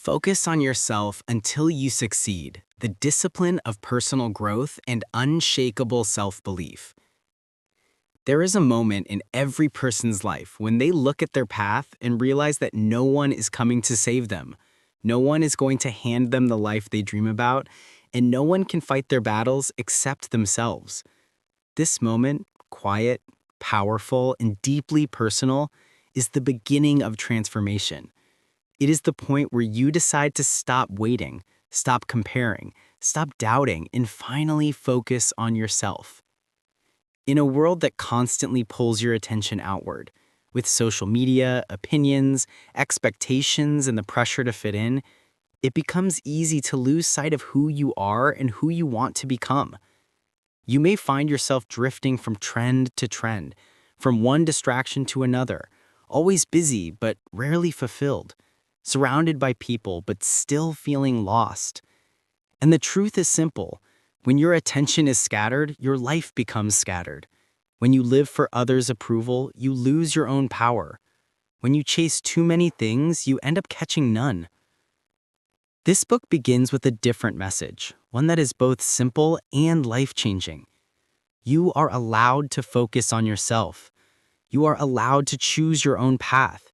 Focus on yourself until you succeed, the discipline of personal growth and unshakable self-belief. There is a moment in every person's life when they look at their path and realize that no one is coming to save them. No one is going to hand them the life they dream about, and no one can fight their battles except themselves. This moment, quiet, powerful, and deeply personal, is the beginning of transformation. It is the point where you decide to stop waiting, stop comparing, stop doubting, and finally focus on yourself. In a world that constantly pulls your attention outward, with social media, opinions, expectations, and the pressure to fit in, it becomes easy to lose sight of who you are and who you want to become. You may find yourself drifting from trend to trend, from one distraction to another, always busy but rarely fulfilled, surrounded by people but still feeling lost. And the truth is simple. When your attention is scattered, your life becomes scattered. When you live for others' approval, you lose your own power. When you chase too many things, you end up catching none. This book begins with a different message, one that is both simple and life-changing. You are allowed to focus on yourself. You are allowed to choose your own path.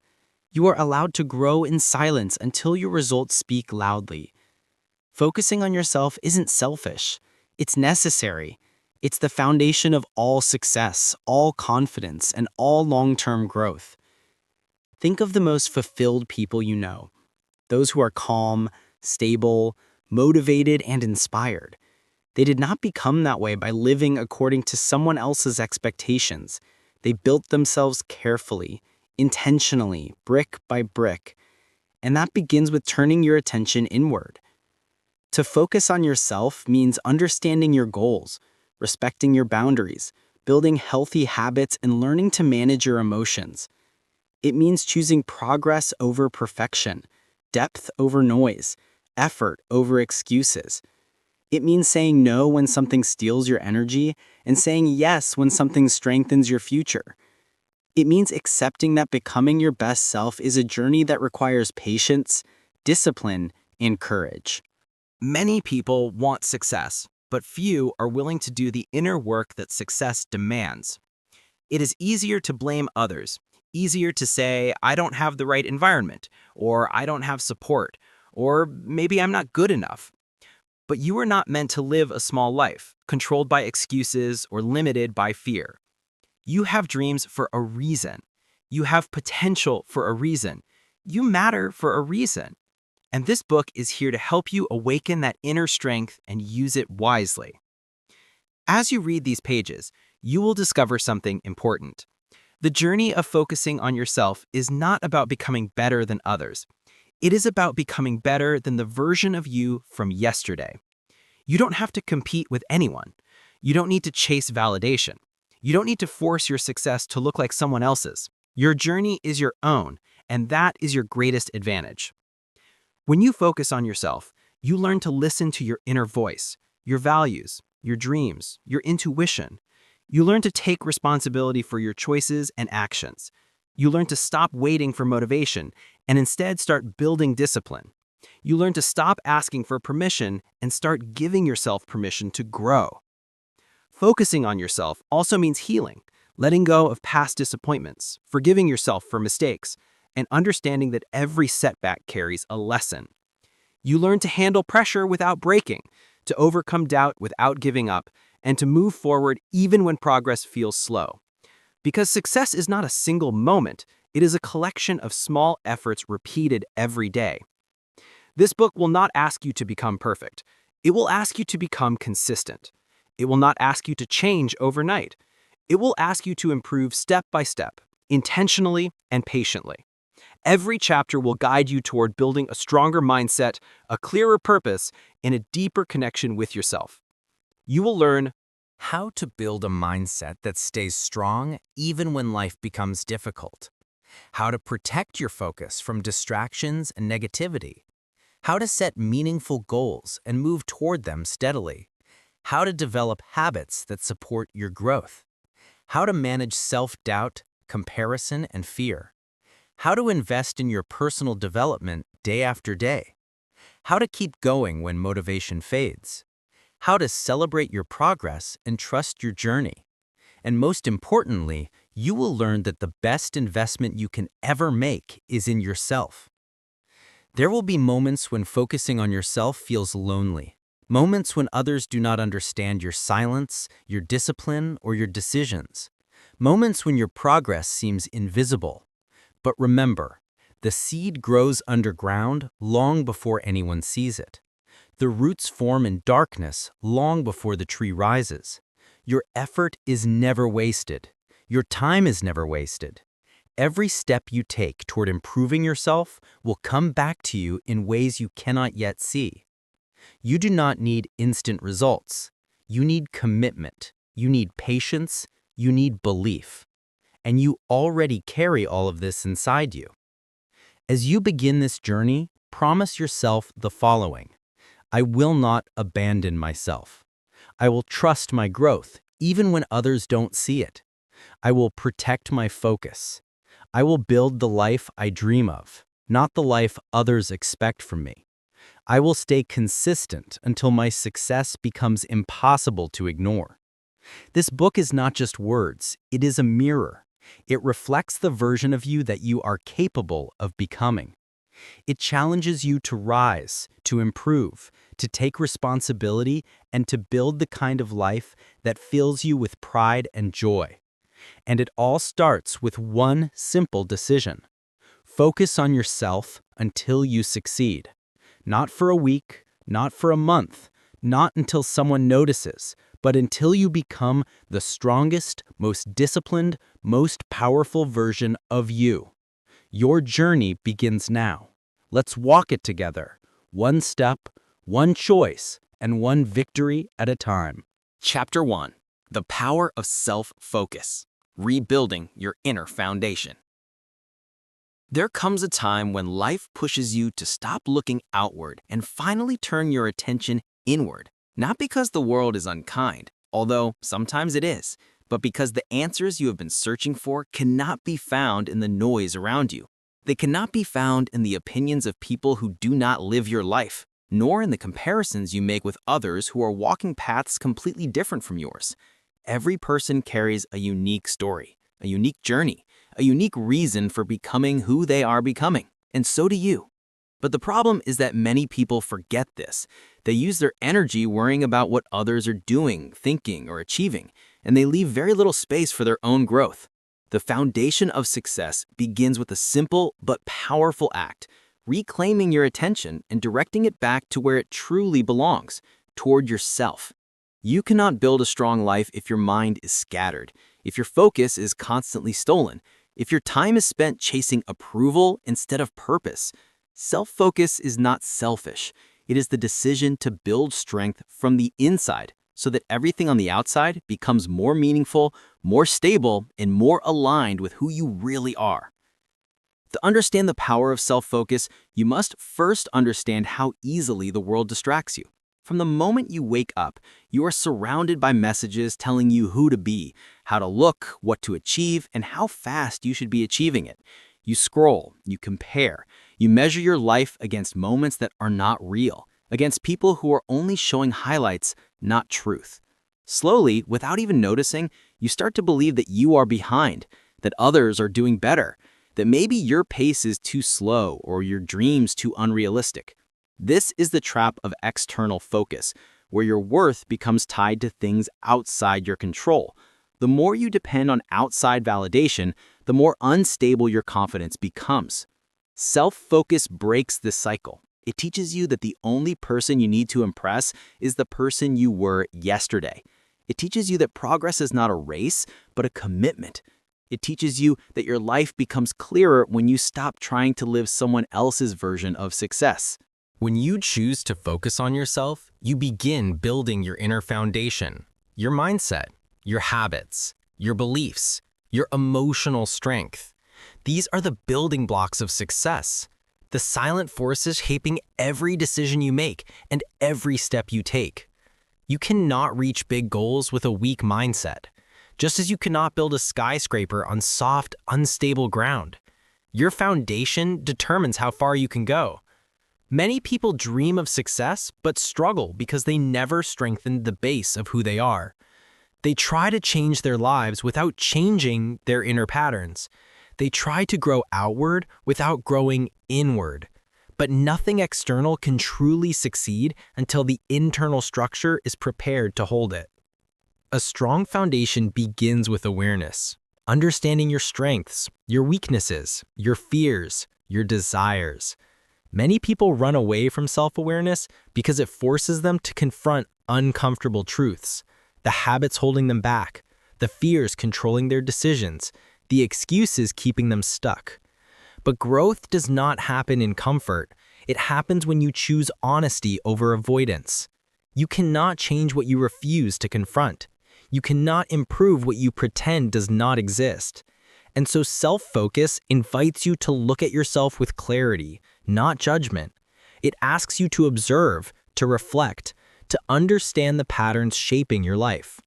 You are allowed to grow in silence until your results speak loudly. Focusing on yourself isn't selfish. It's necessary. It's the foundation of all success, all confidence, and all long-term growth. Think of the most fulfilled people you know, those who are calm, stable, motivated, and inspired. They did not become that way by living according to someone else's expectations. They built themselves carefully, intentionally, brick by brick. And that begins with turning your attention inward. To focus on yourself means understanding your goals, respecting your boundaries, building healthy habits, and learning to manage your emotions. It means choosing progress over perfection, depth over noise, effort over excuses. It means saying no when something steals your energy and saying yes when something strengthens your future. It means accepting that becoming your best self is a journey that requires patience, discipline, and courage. Many people want success, but few are willing to do the inner work that success demands. It is easier to blame others, easier to say, I don't have the right environment, or I don't have support, or maybe I'm not good enough. But you are not meant to live a small life, controlled by excuses or limited by fear. You have dreams for a reason. You have potential for a reason. You matter for a reason. And this book is here to help you awaken that inner strength and use it wisely. As you read these pages, you will discover something important. The journey of focusing on yourself is not about becoming better than others. It is about becoming better than the version of you from yesterday. You don't have to compete with anyone. You don't need to chase validation. You don't need to force your success to look like someone else's. Your journey is your own, and that is your greatest advantage. When you focus on yourself, you learn to listen to your inner voice, your values, your dreams, your intuition. You learn to take responsibility for your choices and actions. You learn to stop waiting for motivation and instead start building discipline. You learn to stop asking for permission and start giving yourself permission to grow. Focusing on yourself also means healing, letting go of past disappointments, forgiving yourself for mistakes, and understanding that every setback carries a lesson. You learn to handle pressure without breaking, to overcome doubt without giving up, and to move forward even when progress feels slow. Because success is not a single moment, it is a collection of small efforts repeated every day. This book will not ask you to become perfect. It will ask you to become consistent. It will not ask you to change overnight. It will ask you to improve step by step, intentionally and patiently. Every chapter will guide you toward building a stronger mindset, a clearer purpose, and a deeper connection with yourself. You will learn how to build a mindset that stays strong even when life becomes difficult, how to protect your focus from distractions and negativity, how to set meaningful goals and move toward them steadily, how to develop habits that support your growth, how to manage self-doubt, comparison, and fear, how to invest in your personal development day after day, how to keep going when motivation fades, how to celebrate your progress and trust your journey. And most importantly, you will learn that the best investment you can ever make is in yourself. There will be moments when focusing on yourself feels lonely, moments when others do not understand your silence, your discipline, or your decisions, moments when your progress seems invisible. But remember, the seed grows underground long before anyone sees it. The roots form in darkness long before the tree rises. Your effort is never wasted. Your time is never wasted. Every step you take toward improving yourself will come back to you in ways you cannot yet see. You do not need instant results. You need commitment. You need patience. You need belief. And you already carry all of this inside you. As you begin this journey, promise yourself the following. I will not abandon myself. I will trust my growth, even when others don't see it. I will protect my focus. I will build the life I dream of, not the life others expect from me. I will stay consistent until my success becomes impossible to ignore. This book is not just words, it is a mirror. It reflects the version of you that you are capable of becoming. It challenges you to rise, to improve, to take responsibility, and to build the kind of life that fills you with pride and joy. And it all starts with one simple decision. Focus on yourself until you succeed. Not for a week, not for a month, not until someone notices, but until you become the strongest, most disciplined, most powerful version of you. Your journey begins now. Let's walk it together, one step, one choice, and one victory at a time. Chapter 1. The Power of Self-Focus. Rebuilding Your Inner Foundation. There comes a time when life pushes you to stop looking outward and finally turn your attention inward. Not because the world is unkind, although sometimes it is, but because the answers you have been searching for cannot be found in the noise around you. They cannot be found in the opinions of people who do not live your life, nor in the comparisons you make with others who are walking paths completely different from yours. Every person carries a unique story, a unique journey, a unique reason for becoming who they are becoming, and so do you. But the problem is that many people forget this. They use their energy worrying about what others are doing, thinking, or achieving, and they leave very little space for their own growth. The foundation of success begins with a simple but powerful act, reclaiming your attention and directing it back to where it truly belongs, toward yourself. You cannot build a strong life if your mind is scattered, if your focus is constantly stolen, if your time is spent chasing approval instead of purpose. Self-focus is not selfish. It is the decision to build strength from the inside so that everything on the outside becomes more meaningful, more stable, and more aligned with who you really are. To understand the power of self-focus, you must first understand how easily the world distracts you. From the moment you wake up, you are surrounded by messages telling you who to be, how to look, what to achieve, and how fast you should be achieving it. You scroll, you compare, you measure your life against moments that are not real, against people who are only showing highlights, not truth. Slowly, without even noticing, you start to believe that you are behind, that others are doing better, that maybe your pace is too slow or your dreams too unrealistic. This is the trap of external focus, where your worth becomes tied to things outside your control. The more you depend on outside validation, the more unstable your confidence becomes. Self-focus breaks this cycle. It teaches you that the only person you need to impress is the person you were yesterday. It teaches you that progress is not a race, but a commitment. It teaches you that your life becomes clearer when you stop trying to live someone else's version of success. When you choose to focus on yourself, you begin building your inner foundation, your mindset, your habits, your beliefs, your emotional strength. These are the building blocks of success, the silent forces shaping every decision you make and every step you take. You cannot reach big goals with a weak mindset, just as you cannot build a skyscraper on soft, unstable ground. Your foundation determines how far you can go. Many people dream of success but struggle because they never strengthened the base of who they are. They try to change their lives without changing their inner patterns. They try to grow outward without growing inward. But nothing external can truly succeed until the internal structure is prepared to hold it. A strong foundation begins with awareness, understanding your strengths, your weaknesses, your fears, your desires. Many people run away from self-awareness because it forces them to confront uncomfortable truths, the habits holding them back, the fears controlling their decisions, the excuses keeping them stuck. But growth does not happen in comfort. It happens when you choose honesty over avoidance. You cannot change what you refuse to confront. You cannot improve what you pretend does not exist. And so self-focus invites you to look at yourself with clarity, not judgment. It asks you to observe, to reflect, to understand the patterns shaping your life.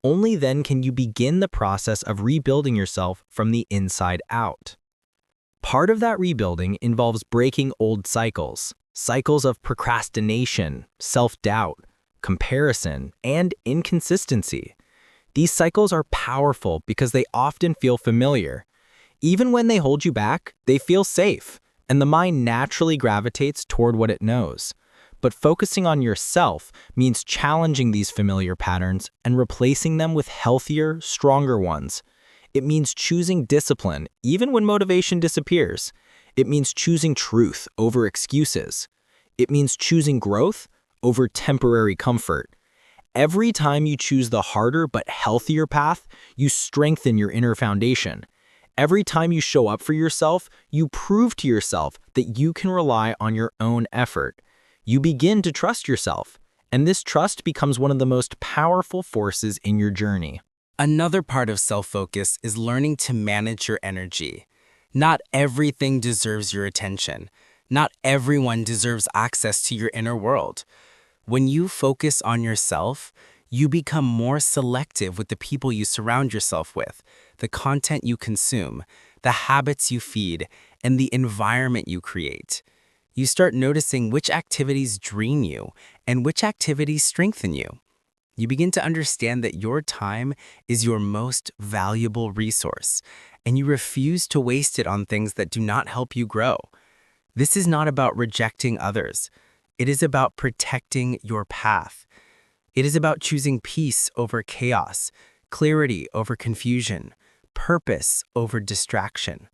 Only then can you begin the process of rebuilding yourself from the inside out. Part of that rebuilding involves breaking old cycles, cycles of procrastination, self-doubt, comparison, and inconsistency. These cycles are powerful because they often feel familiar. Even when they hold you back, they feel safe, and the mind naturally gravitates toward what it knows. But focusing on yourself means challenging these familiar patterns and replacing them with healthier, stronger ones. It means choosing discipline even when motivation disappears. It means choosing truth over excuses. It means choosing growth over temporary comfort. Every time you choose the harder but healthier path, you strengthen your inner foundation. Every time you show up for yourself, you prove to yourself that you can rely on your own effort. You begin to trust yourself, and this trust becomes one of the most powerful forces in your journey. Another part of self-focus is learning to manage your energy. Not everything deserves your attention. Not everyone deserves access to your inner world. When you focus on yourself, you become more selective with the people you surround yourself with, the content you consume, the habits you feed, and the environment you create. You start noticing which activities drain you and which activities strengthen you. You begin to understand that your time is your most valuable resource, and you refuse to waste it on things that do not help you grow. This is not about rejecting others. It is about protecting your path. It is about choosing peace over chaos, clarity over confusion, purpose over distraction.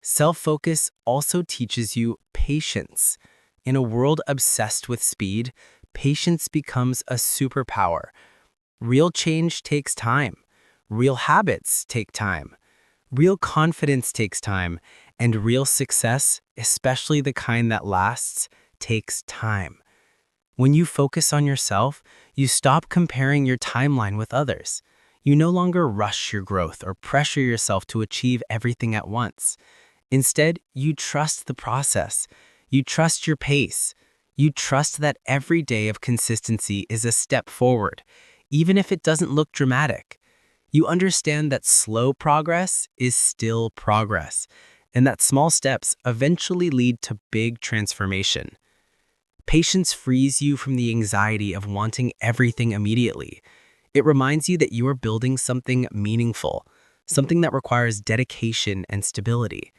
Self-focus also teaches you patience. In a world obsessed with speed, patience becomes a superpower. Real change takes time. Real habits take time. Real confidence takes time. And real success, especially the kind that lasts, takes time. When you focus on yourself, you stop comparing your timeline with others. You no longer rush your growth or pressure yourself to achieve everything at once. Instead, you trust the process. You trust your pace. You trust that every day of consistency is a step forward, even if it doesn't look dramatic. You understand that slow progress is still progress, and that small steps eventually lead to big transformation. Patience frees you from the anxiety of wanting everything immediately. It reminds you that you are building something meaningful, something that requires dedication and stability.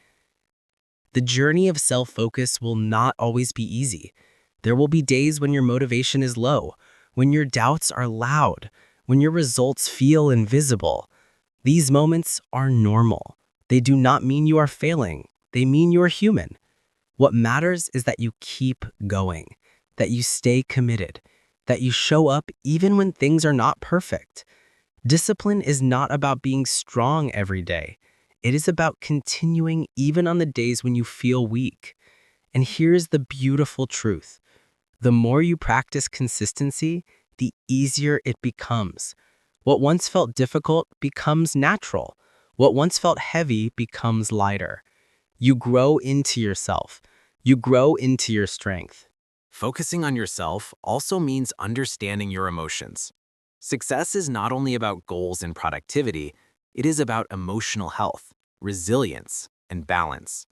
The journey of self-focus will not always be easy. There will be days when your motivation is low, when your doubts are loud, when your results feel invisible. These moments are normal. They do not mean you are failing. They mean you are human. What matters is that you keep going, that you stay committed, that you show up even when things are not perfect. Discipline is not about being strong every day. It is about continuing even on the days when you feel weak. And here's the beautiful truth. The more you practice consistency, the easier it becomes. What once felt difficult becomes natural. What once felt heavy becomes lighter. You grow into yourself. You grow into your strength. Focusing on yourself also means understanding your emotions. Success is not only about goals and productivity, it is about emotional health, resilience, and balance.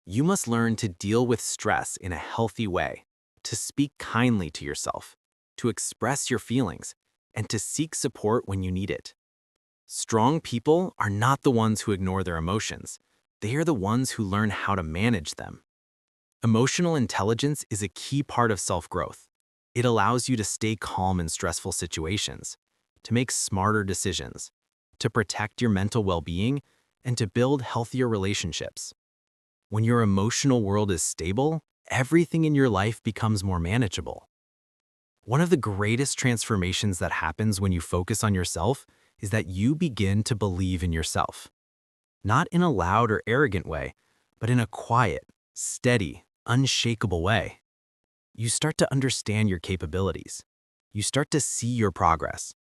You must learn to deal with stress in a healthy way, to speak kindly to yourself, to express your feelings, and to seek support when you need it. Strong people are not the ones who ignore their emotions. They are the ones who learn how to manage them. Emotional intelligence is a key part of self-growth. It allows you to stay calm in stressful situations, to make smarter decisions, to protect your mental well-being, and to build healthier relationships. When your emotional world is stable, everything in your life becomes more manageable. One of the greatest transformations that happens when you focus on yourself is that you begin to believe in yourself. Not in a loud or arrogant way, but in a quiet, steady, unshakable way. You start to understand your capabilities. You start to see your progress.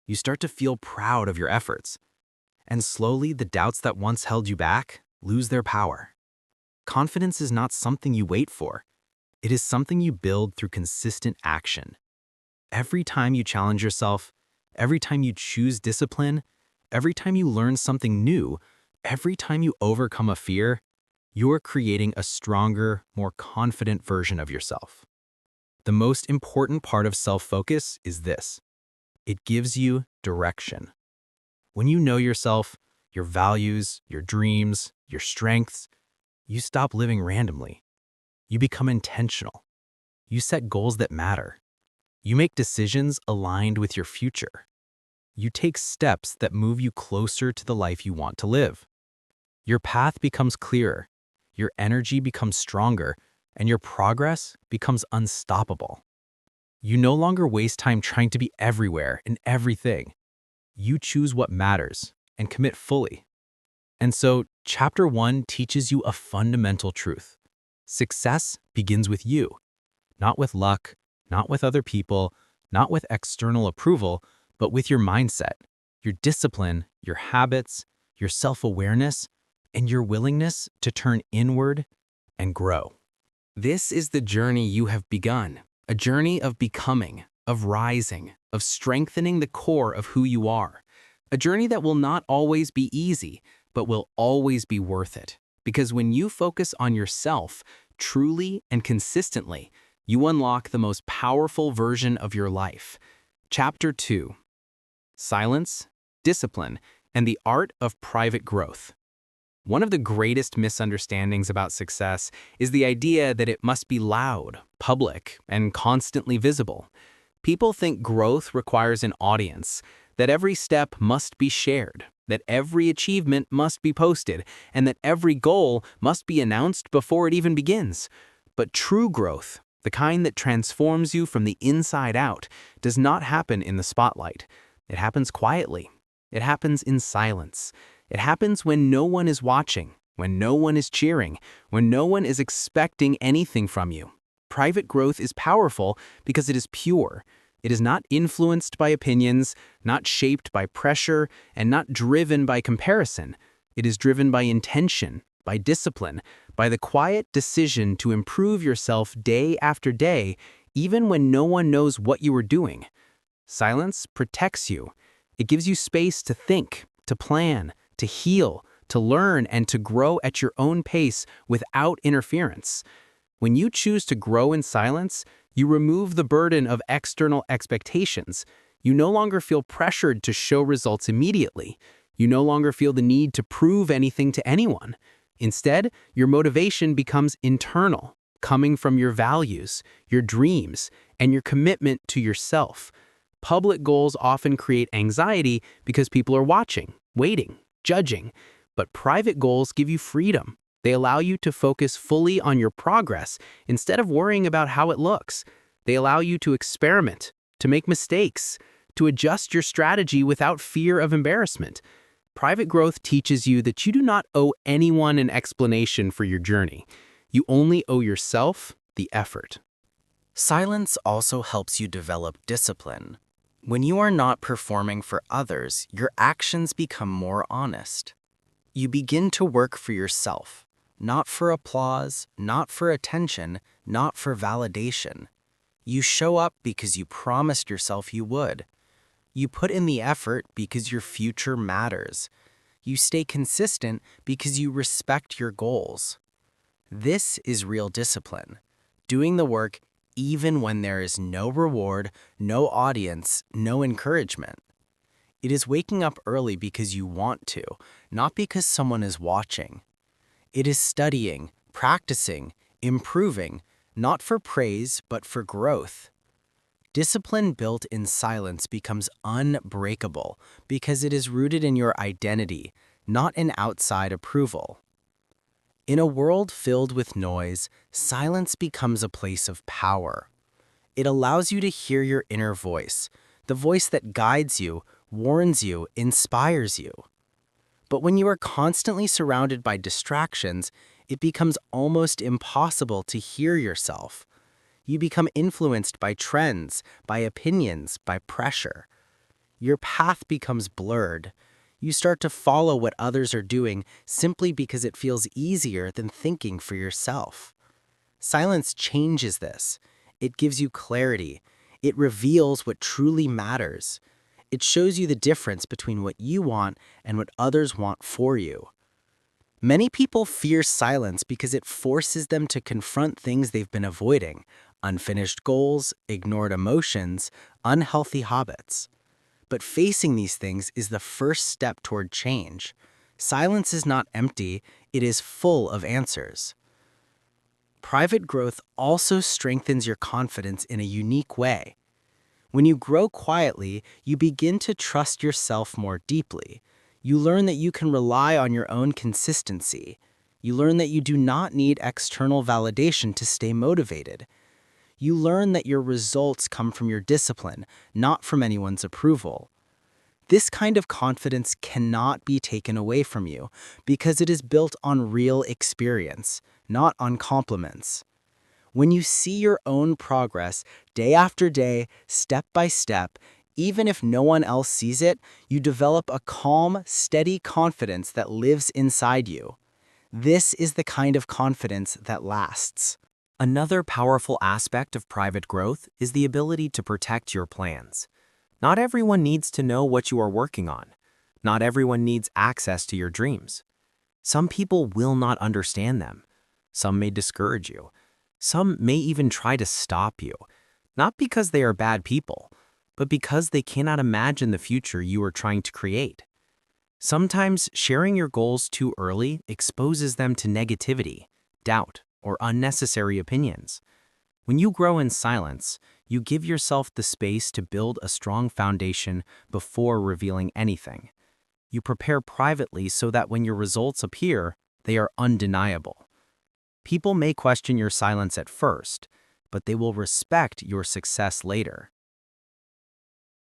You start to feel proud of your efforts. And slowly, the doubts that once held you back lose their power. Confidence is not something you wait for. It is something you build through consistent action. Every time you challenge yourself, every time you choose discipline, every time you learn something new, every time you overcome a fear, you're creating a stronger, more confident version of yourself. The most important part of self-focus is this. It gives you direction. When you know yourself, your values, your dreams, your strengths, you stop living randomly. You become intentional. You set goals that matter. You make decisions aligned with your future. You take steps that move you closer to the life you want to live. Your path becomes clearer, your energy becomes stronger, and your progress becomes unstoppable. You no longer waste time trying to be everywhere and everything. You choose what matters and commit fully. And so, Chapter 1 teaches you a fundamental truth. Success begins with you, not with luck, not with other people, not with external approval, but with your mindset, your discipline, your habits, your self-awareness, and your willingness to turn inward and grow. This is the journey you have begun, a journey of becoming, of rising, of strengthening the core of who you are. A journey that will not always be easy, but will always be worth it. Because when you focus on yourself truly and consistently, you unlock the most powerful version of your life. Chapter 2: Silence, Discipline, and the Art of Private Growth. One of the greatest misunderstandings about success is the idea that it must be loud, public, and constantly visible. People think growth requires an audience, that every step must be shared, that every achievement must be posted, and that every goal must be announced before it even begins. But true growth, the kind that transforms you from the inside out, does not happen in the spotlight. It happens quietly. It happens in silence. It happens when no one is watching, when no one is cheering, when no one is expecting anything from you. Private growth is powerful because it is pure. It is not influenced by opinions, not shaped by pressure, and not driven by comparison. It is driven by intention, by discipline, by the quiet decision to improve yourself day after day, even when no one knows what you are doing. Silence protects you. It gives you space to think, to plan, to heal, to learn, and to grow at your own pace without interference. When you choose to grow in silence, you remove the burden of external expectations. You no longer feel pressured to show results immediately. You no longer feel the need to prove anything to anyone. Instead, your motivation becomes internal, coming from your values, your dreams, and your commitment to yourself. Public goals often create anxiety because people are watching, waiting, judging. But private goals give you freedom. They allow you to focus fully on your progress instead of worrying about how it looks. They allow you to experiment, to make mistakes, to adjust your strategy without fear of embarrassment. Private growth teaches you that you do not owe anyone an explanation for your journey. You only owe yourself the effort. Silence also helps you develop discipline. When you are not performing for others, your actions become more honest. You begin to work for yourself, not for applause, not for attention, not for validation. You show up because you promised yourself you would. You put in the effort because your future matters. You stay consistent because you respect your goals. This is real discipline, doing the work even when there is no reward, no audience, no encouragement. It is waking up early because you want to, not because someone is watching. It is studying, practicing, improving, not for praise, but for growth. Discipline built in silence becomes unbreakable because it is rooted in your identity, not in outside approval. In a world filled with noise, silence becomes a place of power. It allows you to hear your inner voice, the voice that guides you, warns you, inspires you. But when you are constantly surrounded by distractions, it becomes almost impossible to hear yourself. You become influenced by trends, by opinions, by pressure. Your path becomes blurred. You start to follow what others are doing simply because it feels easier than thinking for yourself. Silence changes this. It gives you clarity. It reveals what truly matters. It shows you the difference between what you want and what others want for you. Many people fear silence because it forces them to confront things they've been avoiding: unfinished goals, ignored emotions, unhealthy habits. But facing these things is the first step toward change. Silence is not empty, it is full of answers. Private growth also strengthens your confidence in a unique way. When you grow quietly, you begin to trust yourself more deeply. You learn that you can rely on your own consistency. You learn that you do not need external validation to stay motivated. You learn that your results come from your discipline, not from anyone's approval. This kind of confidence cannot be taken away from you because it is built on real experience, not on compliments. When you see your own progress day after day, step by step, even if no one else sees it, you develop a calm, steady confidence that lives inside you. This is the kind of confidence that lasts. Another powerful aspect of private growth is the ability to protect your plans. Not everyone needs to know what you are working on. Not everyone needs access to your dreams. Some people will not understand them. Some may discourage you. Some may even try to stop you, not because they are bad people, but because they cannot imagine the future you are trying to create. Sometimes sharing your goals too early exposes them to negativity, doubt, or unnecessary opinions. When you grow in silence, you give yourself the space to build a strong foundation before revealing anything. You prepare privately so that when your results appear, they are undeniable. People may question your silence at first, but they will respect your success later.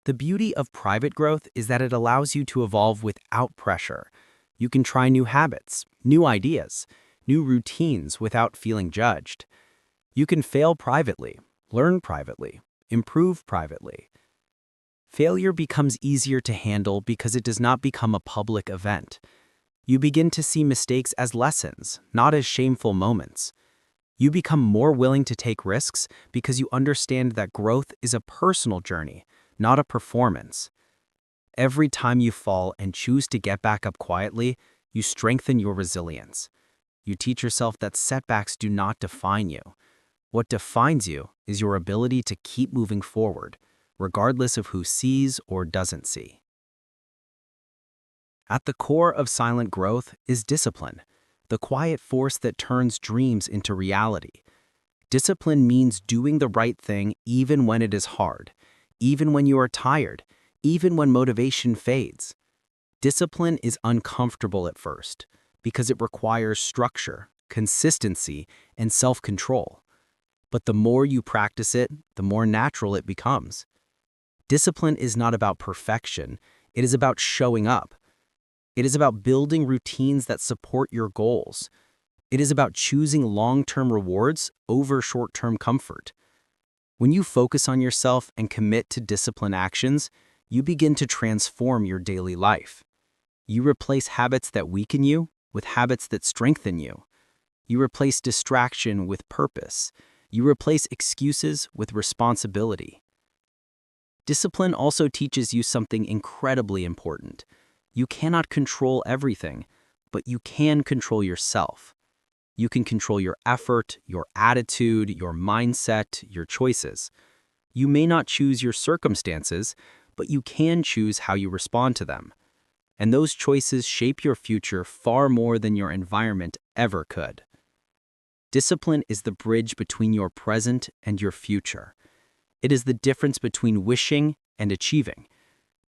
The beauty of private growth is that it allows you to evolve without pressure. You can try new habits, new ideas, new routines without feeling judged. You can fail privately, learn privately, improve privately. Failure becomes easier to handle because it does not become a public event. You begin to see mistakes as lessons, not as shameful moments. You become more willing to take risks because you understand that growth is a personal journey, not a performance. Every time you fall and choose to get back up quietly, you strengthen your resilience. You teach yourself that setbacks do not define you. What defines you is your ability to keep moving forward, regardless of who sees or doesn't see. At the core of silent growth is discipline, the quiet force that turns dreams into reality. Discipline means doing the right thing even when it is hard, even when you are tired, even when motivation fades. Discipline is uncomfortable at first because it requires structure, consistency, and self-control. But the more you practice it, the more natural it becomes. Discipline is not about perfection, it is about showing up. It is about building routines that support your goals. It is about choosing long-term rewards over short-term comfort. When you focus on yourself and commit to discipline actions, you begin to transform your daily life. You replace habits that weaken you with habits that strengthen you. You replace distraction with purpose. You replace excuses with responsibility. Discipline also teaches you something incredibly important. You cannot control everything, but you can control yourself. You can control your effort, your attitude, your mindset, your choices. You may not choose your circumstances, but you can choose how you respond to them. And those choices shape your future far more than your environment ever could. Discipline is the bridge between your present and your future. It is the difference between wishing and achieving.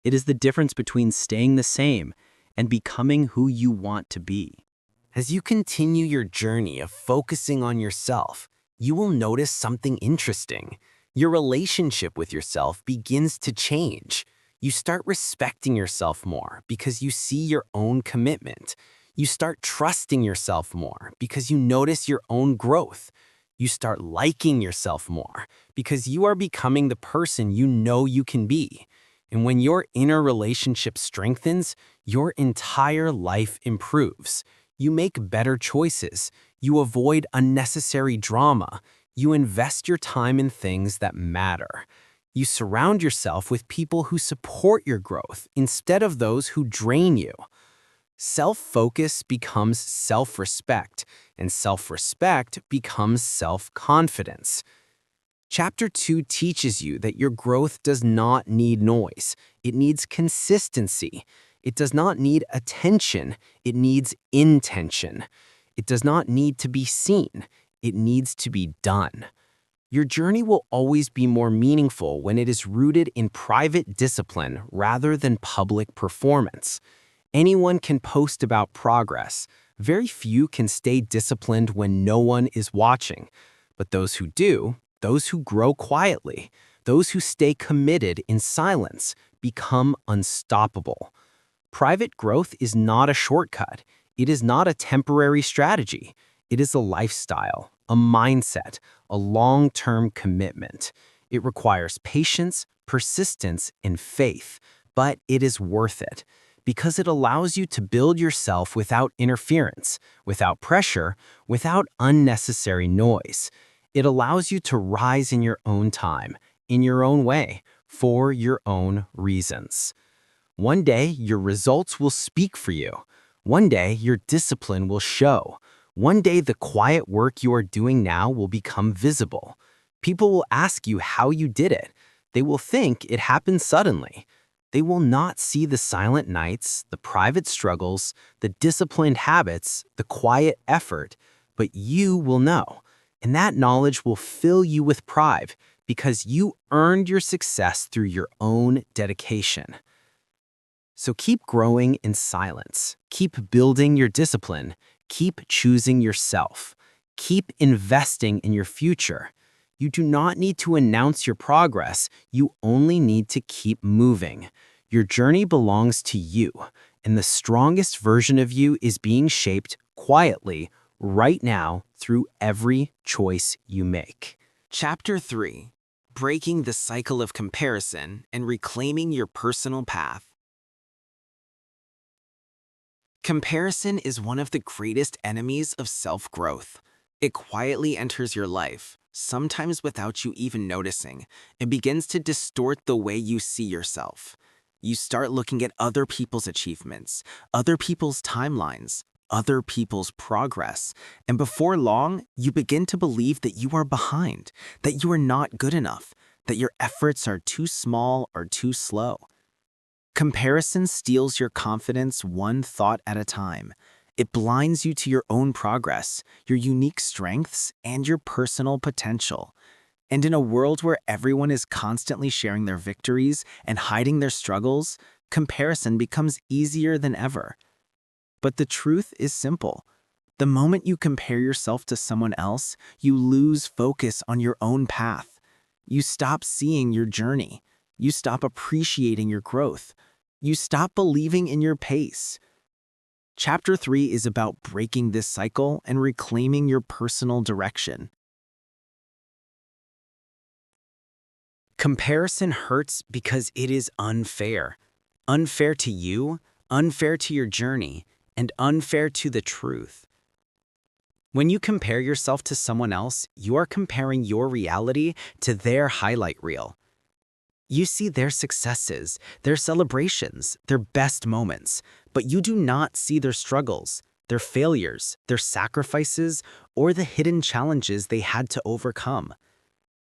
It is the difference between staying the same and becoming who you want to be. As you continue your journey of focusing on yourself, you will notice something interesting. Your relationship with yourself begins to change. You start respecting yourself more because you see your own commitment. You start trusting yourself more because you notice your own growth. You start liking yourself more because you are becoming the person you know you can be. And when your inner relationship strengthens, your entire life improves. You make better choices. You avoid unnecessary drama. You invest your time in things that matter. You surround yourself with people who support your growth instead of those who drain you. Self-focus becomes self-respect, and self-respect becomes self-confidence. Chapter 2 teaches you that your growth does not need noise. It needs consistency. It does not need attention. It needs intention. It does not need to be seen. It needs to be done. Your journey will always be more meaningful when it is rooted in private discipline rather than public performance. Anyone can post about progress. Very few can stay disciplined when no one is watching. But those who do, those who grow quietly, those who stay committed in silence, become unstoppable. Private growth is not a shortcut. It is not a temporary strategy. It is a lifestyle, a mindset, a long-term commitment. It requires patience, persistence, and faith, but it is worth it because it allows you to build yourself without interference, without pressure, without unnecessary noise. It allows you to rise in your own time, in your own way, for your own reasons. One day, your results will speak for you. One day, your discipline will show. One day, the quiet work you are doing now will become visible. People will ask you how you did it. They will think it happened suddenly. They will not see the silent nights, the private struggles, the disciplined habits, the quiet effort, but you will know. And that knowledge will fill you with pride because you earned your success through your own dedication. So keep growing in silence. Keep building your discipline. Keep choosing yourself. Keep investing in your future. You do not need to announce your progress. You only need to keep moving. Your journey belongs to you, and the strongest version of you is being shaped quietly right now through every choice you make. Chapter 3: Breaking the Cycle of Comparison and Reclaiming Your Personal Path. Comparison is one of the greatest enemies of self-growth. It quietly enters your life, sometimes without you even noticing, and begins to distort the way you see yourself. You start looking at other people's achievements, other people's timelines, other people's progress, and before long, you begin to believe that you are behind, that you are not good enough, that your efforts are too small or too slow. Comparison steals your confidence one thought at a time. It blinds you to your own progress, your unique strengths, and your personal potential. And in a world where everyone is constantly sharing their victories and hiding their struggles, comparison becomes easier than ever. But the truth is simple. The moment you compare yourself to someone else, you lose focus on your own path. You stop seeing your journey. You stop appreciating your growth. You stop believing in your pace. Chapter 3 is about breaking this cycle and reclaiming your personal direction. Comparison hurts because it is unfair. Unfair to you, unfair to your journey, and unfair to the truth. When you compare yourself to someone else, you are comparing your reality to their highlight reel. You see their successes, their celebrations, their best moments, but you do not see their struggles, their failures, their sacrifices, or the hidden challenges they had to overcome.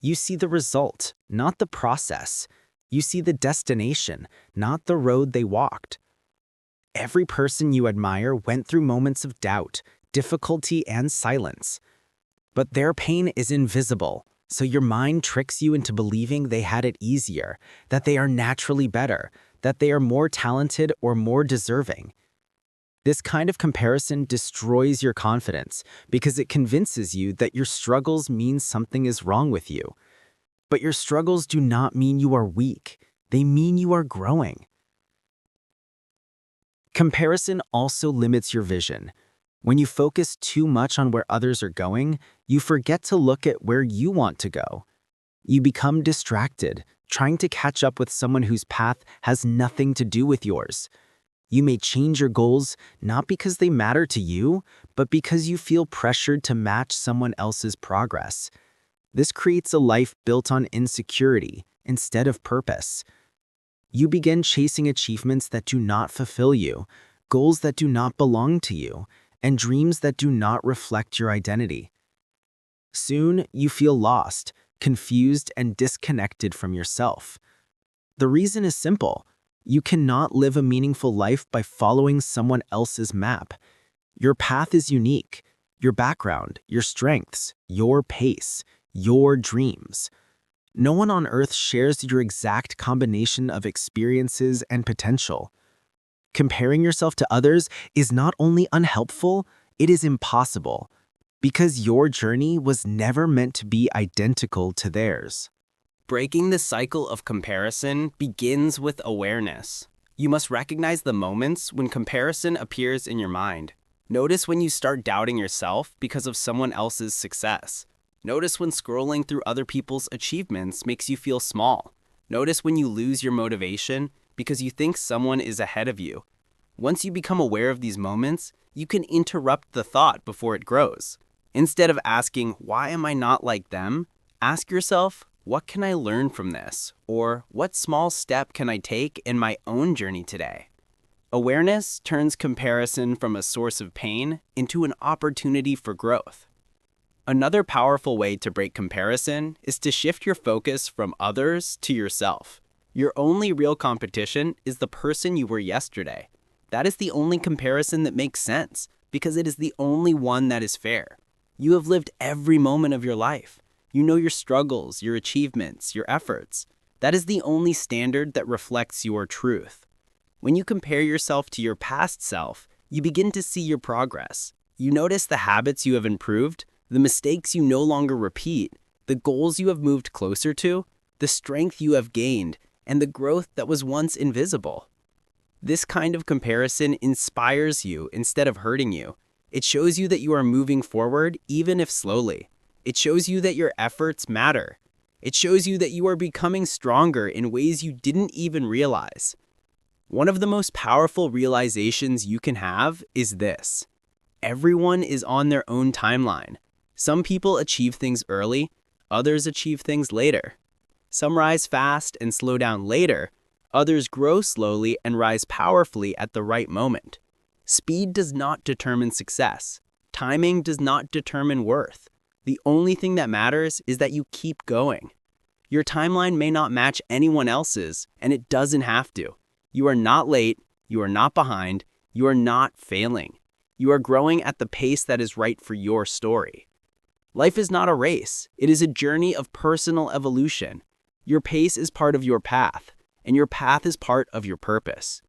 You see the result, not the process. You see the destination, not the road they walked. Every person you admire went through moments of doubt, difficulty, and silence. But their pain is invisible, so your mind tricks you into believing they had it easier, that they are naturally better, that they are more talented or more deserving. This kind of comparison destroys your confidence because it convinces you that your struggles mean something is wrong with you. But your struggles do not mean you are weak. They mean you are growing. Comparison also limits your vision. When you focus too much on where others are going, you forget to look at where you want to go. You become distracted, trying to catch up with someone whose path has nothing to do with yours. You may change your goals not because they matter to you, but because you feel pressured to match someone else's progress. This creates a life built on insecurity instead of purpose. You begin chasing achievements that do not fulfill you, goals that do not belong to you, and dreams that do not reflect your identity. Soon, you feel lost, confused, and disconnected from yourself. The reason is simple. You cannot live a meaningful life by following someone else's map. Your path is unique. Your background, your strengths, your pace, your dreams. No one on earth shares your exact combination of experiences and potential. Comparing yourself to others is not only unhelpful, it is impossible, because your journey was never meant to be identical to theirs. Breaking the cycle of comparison begins with awareness. You must recognize the moments when comparison appears in your mind. Notice when you start doubting yourself because of someone else's success. Notice when scrolling through other people's achievements makes you feel small. Notice when you lose your motivation because you think someone is ahead of you. Once you become aware of these moments, you can interrupt the thought before it grows. Instead of asking, "Why am I not like them?" ask yourself, "What can I learn from this?" Or, "What small step can I take in my own journey today?" Awareness turns comparison from a source of pain into an opportunity for growth. Another powerful way to break comparison is to shift your focus from others to yourself. Your only real competition is the person you were yesterday. That is the only comparison that makes sense, because it is the only one that is fair. You have lived every moment of your life. You know your struggles, your achievements, your efforts. That is the only standard that reflects your truth. When you compare yourself to your past self, you begin to see your progress. You notice the habits you have improved, the mistakes you no longer repeat, the goals you have moved closer to, the strength you have gained, and the growth that was once invisible. This kind of comparison inspires you instead of hurting you. It shows you that you are moving forward, even if slowly. It shows you that your efforts matter. It shows you that you are becoming stronger in ways you didn't even realize. One of the most powerful realizations you can have is this: everyone is on their own timeline. Some people achieve things early, others achieve things later. Some rise fast and slow down later, others grow slowly and rise powerfully at the right moment. Speed does not determine success. Timing does not determine worth. The only thing that matters is that you keep going. Your timeline may not match anyone else's, and it doesn't have to. You are not late, you are not behind, you are not failing. You are growing at the pace that is right for your story. Life is not a race, it is a journey of personal evolution. Your pace is part of your path, and your path is part of your purpose.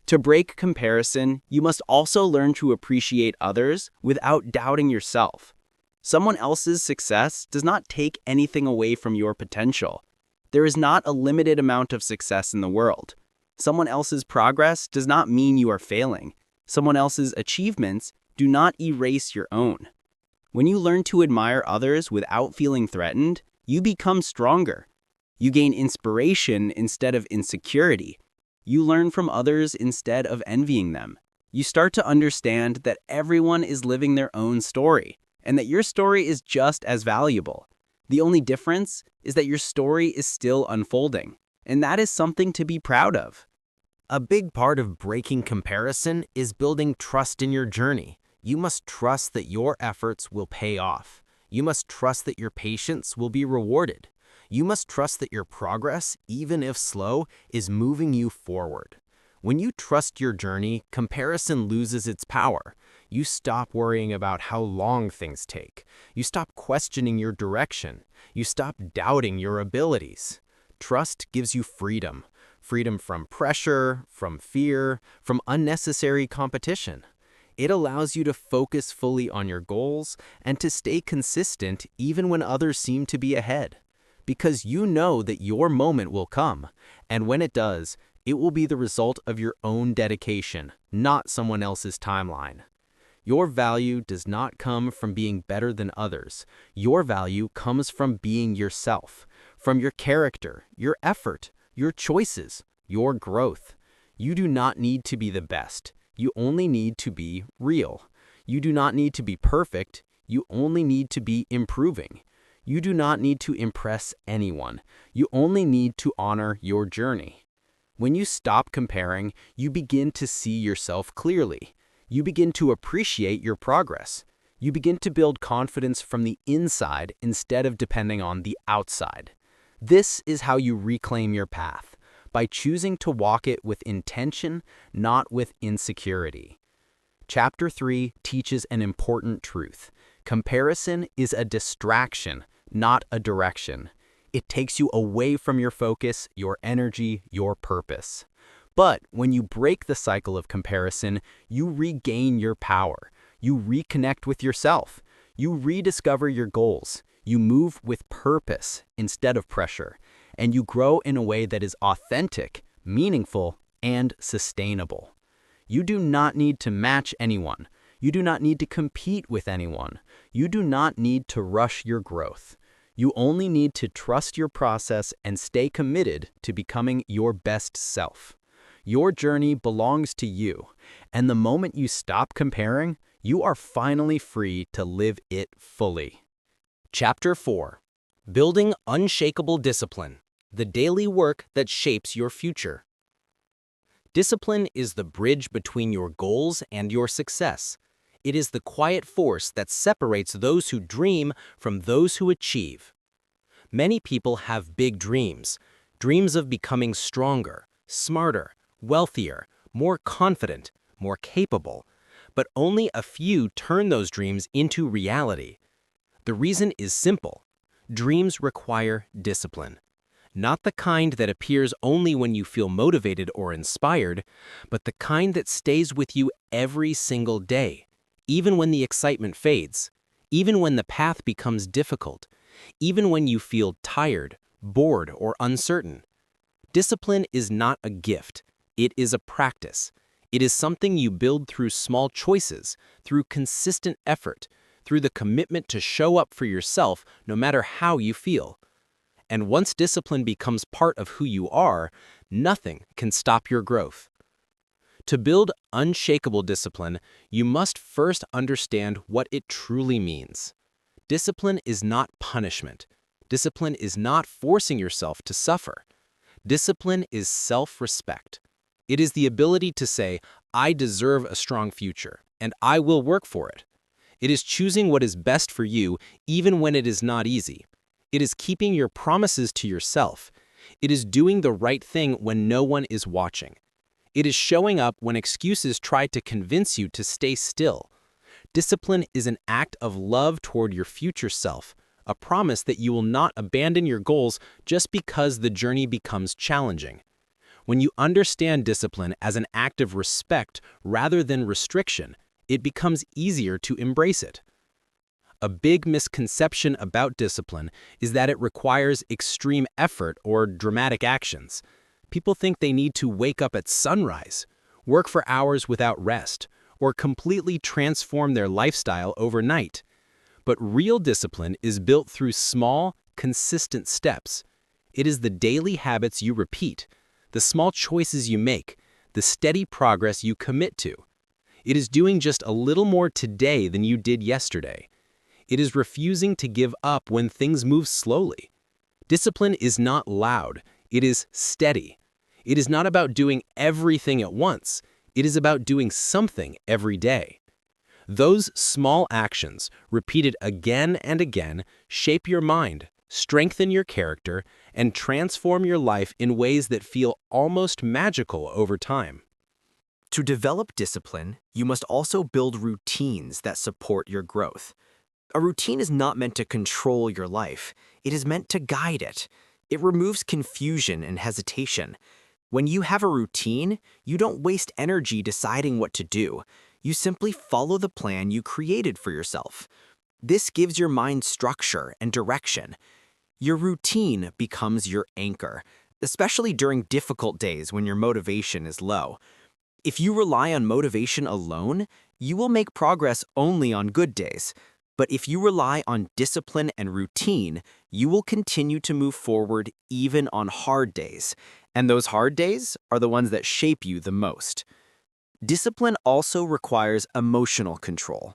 To break comparison, you must also learn to appreciate others without doubting yourself. Someone else's success does not take anything away from your potential. There is not a limited amount of success in the world. Someone else's progress does not mean you are failing. Someone else's achievements do not erase your own. When you learn to admire others without feeling threatened, you become stronger. You gain inspiration instead of insecurity. You learn from others instead of envying them. You start to understand that everyone is living their own story, and that your story is just as valuable. The only difference is that your story is still unfolding, and that is something to be proud of. A big part of breaking comparison is building trust in your journey. You must trust that your efforts will pay off. You must trust that your patience will be rewarded. You must trust that your progress, even if slow, is moving you forward. When you trust your journey, comparison loses its power. You stop worrying about how long things take. You stop questioning your direction. You stop doubting your abilities. Trust gives you freedom. Freedom from pressure, from fear, from unnecessary competition. It allows you to focus fully on your goals and to stay consistent even when others seem to be ahead. Because you know that your moment will come, and when it does, it will be the result of your own dedication, not someone else's timeline. Your value does not come from being better than others. Your value comes from being yourself, from your character, your effort, your choices, your growth. You do not need to be the best. You only need to be real. You do not need to be perfect. You only need to be improving. You do not need to impress anyone. You only need to honor your journey. When you stop comparing, you begin to see yourself clearly. You begin to appreciate your progress. You begin to build confidence from the inside instead of depending on the outside. This is how you reclaim your path, by choosing to walk it with intention, not with insecurity. Chapter 3 teaches an important truth. Comparison is a distraction, not a direction. It takes you away from your focus, your energy, your purpose. But when you break the cycle of comparison, you regain your power. You reconnect with yourself. You rediscover your goals. You move with purpose instead of pressure, and you grow in a way that is authentic, meaningful, and sustainable. You do not need to match anyone. You do not need to compete with anyone. You do not need to rush your growth. You only need to trust your process and stay committed to becoming your best self. Your journey belongs to you, and the moment you stop comparing, you are finally free to live it fully. Chapter 4. Building Unshakable Discipline, the daily work that shapes your future. Discipline is the bridge between your goals and your success. It is the quiet force that separates those who dream from those who achieve. Many people have big dreams, dreams of becoming stronger, smarter, wealthier, more confident, more capable, but only a few turn those dreams into reality. The reason is simple. Dreams require discipline. Not the kind that appears only when you feel motivated or inspired, but the kind that stays with you every single day, even when the excitement fades, even when the path becomes difficult, even when you feel tired, bored, or uncertain. Discipline is not a gift. It is a practice. It is something you build through small choices, through consistent effort, through the commitment to show up for yourself no matter how you feel. And once discipline becomes part of who you are, nothing can stop your growth. To build unshakable discipline, you must first understand what it truly means. Discipline is not punishment. Discipline is not forcing yourself to suffer. Discipline is self-respect. It is the ability to say, I deserve a strong future, and I will work for it. It is choosing what is best for you even when it is not easy. It is keeping your promises to yourself. It is doing the right thing when no one is watching. It is showing up when excuses try to convince you to stay still. Discipline is an act of love toward your future self, a promise that you will not abandon your goals just because the journey becomes challenging. When you understand discipline as an act of respect rather than restriction, it becomes easier to embrace it. A big misconception about discipline is that it requires extreme effort or dramatic actions. People think they need to wake up at sunrise, work for hours without rest, or completely transform their lifestyle overnight. But real discipline is built through small, consistent steps. It is the daily habits you repeat, the small choices you make, the steady progress you commit to. It is doing just a little more today than you did yesterday. It is refusing to give up when things move slowly. Discipline is not loud, it is steady. It is not about doing everything at once. It is about doing something every day. Those small actions, repeated again and again, shape your mind, strengthen your character, and transform your life in ways that feel almost magical over time. To develop discipline, you must also build routines that support your growth. A routine is not meant to control your life. It is meant to guide it. It removes confusion and hesitation. When you have a routine, you don't waste energy deciding what to do. You simply follow the plan you created for yourself. This gives your mind structure and direction. Your routine becomes your anchor, especially during difficult days when your motivation is low. If you rely on motivation alone, you will make progress only on good days. But if you rely on discipline and routine, you will continue to move forward even on hard days. And those hard days are the ones that shape you the most. Discipline also requires emotional control.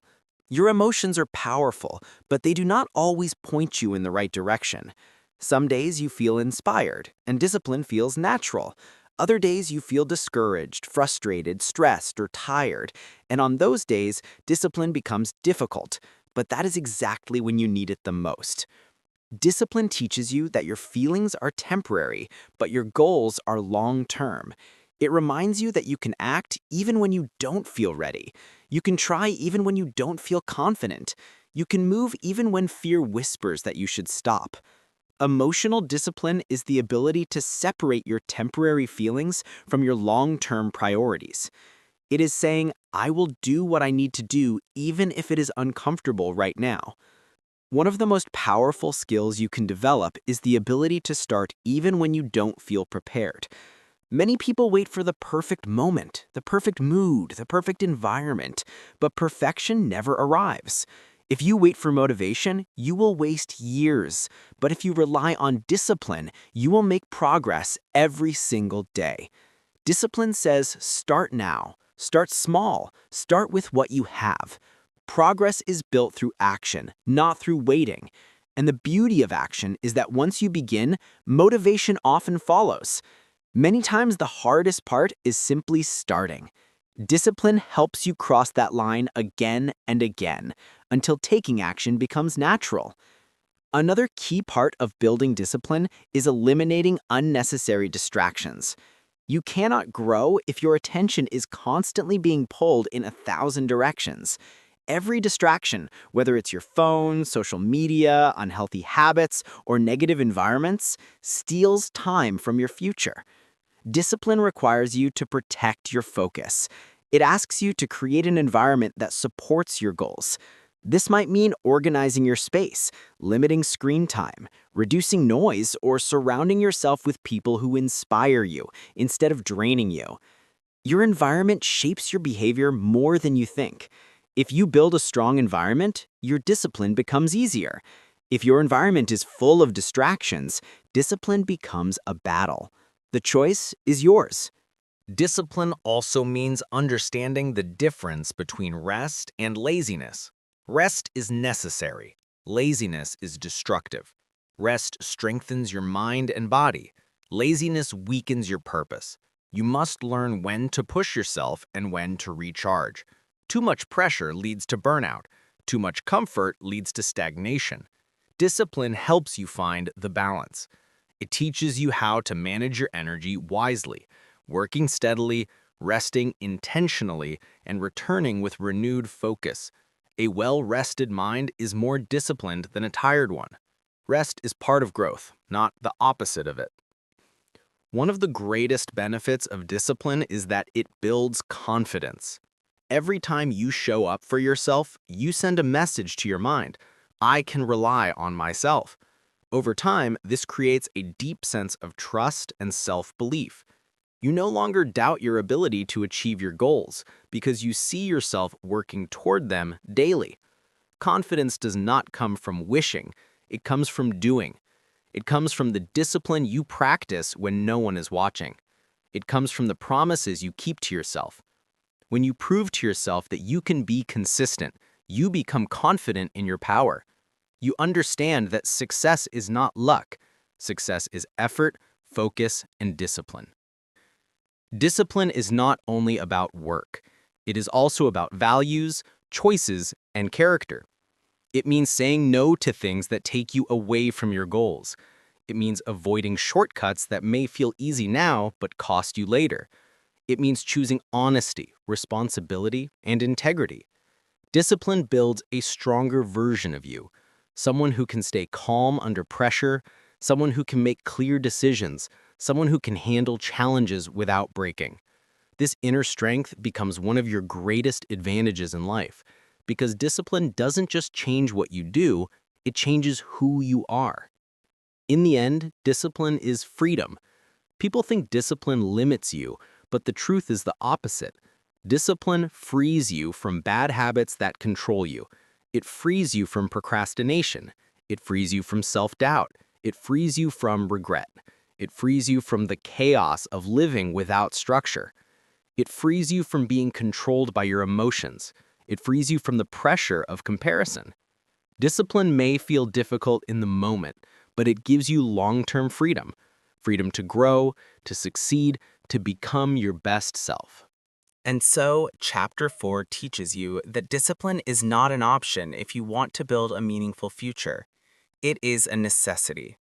Your emotions are powerful, but they do not always point you in the right direction. Some days you feel inspired, and discipline feels natural. Other days you feel discouraged, frustrated, stressed, or tired, and on those days, discipline becomes difficult. But that is exactly when you need it the most. Discipline teaches you that your feelings are temporary, but your goals are long-term. It reminds you that you can act even when you don't feel ready. You can try even when you don't feel confident. You can move even when fear whispers that you should stop. Emotional discipline is the ability to separate your temporary feelings from your long-term priorities. It is saying, I will do what I need to do even if it is uncomfortable right now. One of the most powerful skills you can develop is the ability to start even when you don't feel prepared. Many people wait for the perfect moment, the perfect mood, the perfect environment, but perfection never arrives. If you wait for motivation, you will waste years. But if you rely on discipline, you will make progress every single day. Discipline says start now, start small, start with what you have. Progress is built through action, not through waiting. And the beauty of action is that once you begin, motivation often follows. Many times the hardest part is simply starting. Discipline helps you cross that line again and again until taking action becomes natural. Another key part of building discipline is eliminating unnecessary distractions. You cannot grow if your attention is constantly being pulled in 1,000 directions. Every distraction, whether it's your phone, social media, unhealthy habits, or negative environments, steals time from your future. Discipline requires you to protect your focus. It asks you to create an environment that supports your goals. This might mean organizing your space, limiting screen time, reducing noise, or surrounding yourself with people who inspire you instead of draining you. Your environment shapes your behavior more than you think. If you build a strong environment, your discipline becomes easier. If your environment is full of distractions, discipline becomes a battle. The choice is yours. Discipline also means understanding the difference between rest and laziness. Rest is necessary. Laziness is destructive. Rest strengthens your mind and body. Laziness weakens your purpose. You must learn when to push yourself and when to recharge. Too much pressure leads to burnout. Too much comfort leads to stagnation. Discipline helps you find the balance. It teaches you how to manage your energy wisely, working steadily, resting intentionally, and returning with renewed focus. A well-rested mind is more disciplined than a tired one. Rest is part of growth, not the opposite of it. One of the greatest benefits of discipline is that it builds confidence. Every time you show up for yourself, you send a message to your mind, I can rely on myself. Over time, this creates a deep sense of trust and self-belief. You no longer doubt your ability to achieve your goals because you see yourself working toward them daily. Confidence does not come from wishing, it comes from doing. It comes from the discipline you practice when no one is watching. It comes from the promises you keep to yourself. When you prove to yourself that you can be consistent, you become confident in your power. You understand that success is not luck. Success is effort, focus, and discipline. Discipline is not only about work. It is also about values, choices, and character. It means saying no to things that take you away from your goals. It means avoiding shortcuts that may feel easy now but cost you later. It means choosing honesty, responsibility, and integrity. Discipline builds a stronger version of you, someone who can stay calm under pressure, someone who can make clear decisions, someone who can handle challenges without breaking. This inner strength becomes one of your greatest advantages in life, because discipline doesn't just change what you do, it changes who you are. In the end, discipline is freedom. People think discipline limits you, but the truth is the opposite. Discipline frees you from bad habits that control you. It frees you from procrastination. It frees you from self-doubt. It frees you from regret. It frees you from the chaos of living without structure. It frees you from being controlled by your emotions. It frees you from the pressure of comparison. Discipline may feel difficult in the moment, but it gives you long-term freedom. Freedom to grow, to succeed, to become your best self. And so, Chapter 4 teaches you that discipline is not an option if you want to build a meaningful future. It is a necessity.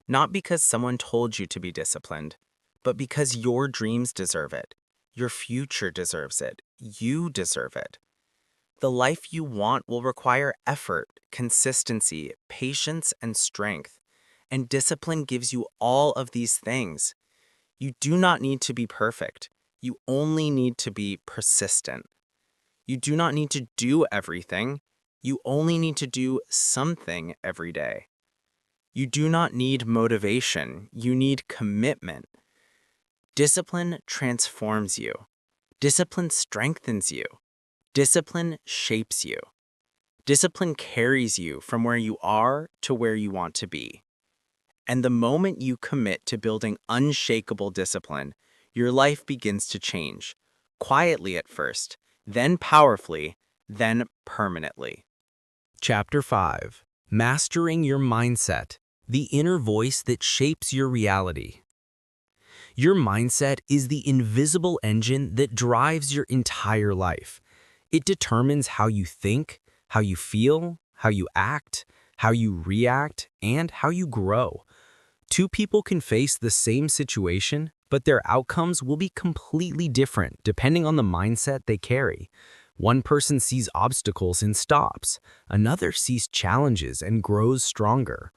Not because someone told you to be disciplined, but because your dreams deserve it. Your future deserves it. You deserve it. The life you want will require effort, consistency, patience, and strength. And discipline gives you all of these things. You do not need to be perfect. You only need to be persistent. You do not need to do everything. You only need to do something every day. You do not need motivation. You need commitment. Discipline transforms you. Discipline strengthens you. Discipline shapes you. Discipline carries you from where you are to where you want to be. And the moment you commit to building unshakable discipline, your life begins to change, quietly at first, then powerfully, then permanently. Chapter 5. Mastering Your Mindset, the Inner Voice That Shapes Your Reality. Your mindset is the invisible engine that drives your entire life. It determines how you think, how you feel, how you act, how you react, and how you grow. Two people can face the same situation, but their outcomes will be completely different depending on the mindset they carry. One person sees obstacles and stops. Another sees challenges and grows stronger.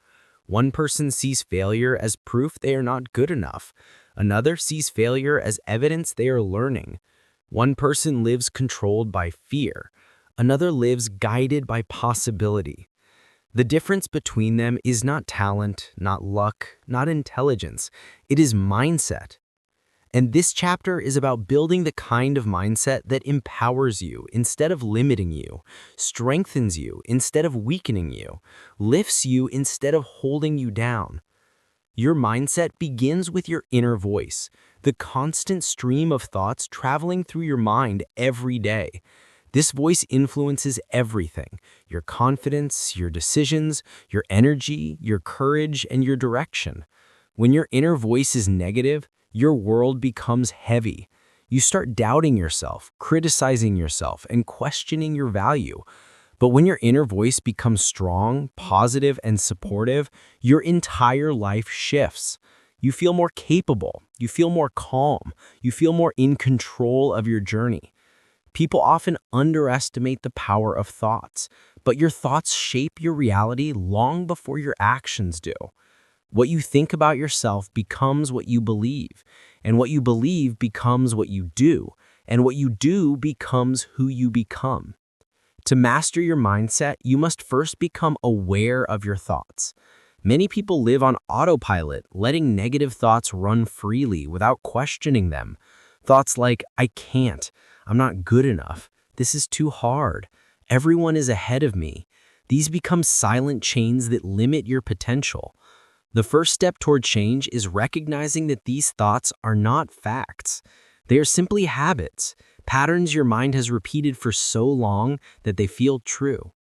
One person sees failure as proof they are not good enough. Another sees failure as evidence they are learning. One person lives controlled by fear. Another lives guided by possibility. The difference between them is not talent, not luck, not intelligence. It is mindset. And this chapter is about building the kind of mindset that empowers you instead of limiting you, strengthens you instead of weakening you, lifts you instead of holding you down. Your mindset begins with your inner voice, the constant stream of thoughts traveling through your mind every day. This voice influences everything: your confidence, your decisions, your energy, your courage, and your direction. When your inner voice is negative, your world becomes heavy. You start doubting yourself, criticizing yourself, and questioning your value. But when your inner voice becomes strong, positive, and supportive, your entire life shifts. You feel more capable, you feel more calm, you feel more in control of your journey. People often underestimate the power of thoughts, but your thoughts shape your reality long before your actions do. What you think about yourself becomes what you believe, and what you believe becomes what you do, and what you do becomes who you become. To master your mindset, you must first become aware of your thoughts. Many people live on autopilot, letting negative thoughts run freely without questioning them. Thoughts like, I can't, I'm not good enough, this is too hard, everyone is ahead of me. These become silent chains that limit your potential. The first step toward change is recognizing that these thoughts are not facts. They are simply habits, patterns your mind has repeated for so long that they feel true.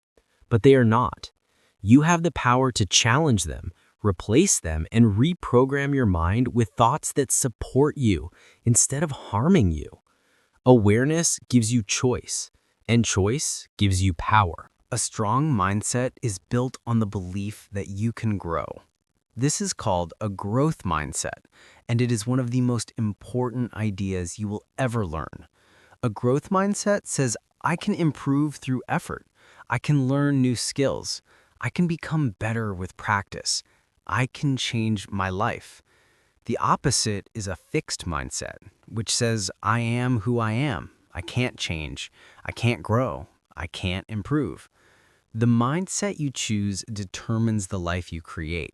But they are not. You have the power to challenge them, Replace them and reprogram your mind with thoughts that support you instead of harming you. Awareness gives you choice, and choice gives you power. A strong mindset is built on the belief that you can grow. This is called a growth mindset, and it is one of the most important ideas you will ever learn. A growth mindset says, I can improve through effort. I can learn new skills. I can become better with practice. I can change my life. The opposite is a fixed mindset, which says, I am who I am. I can't change. I can't grow. I can't improve. The mindset you choose determines the life you create.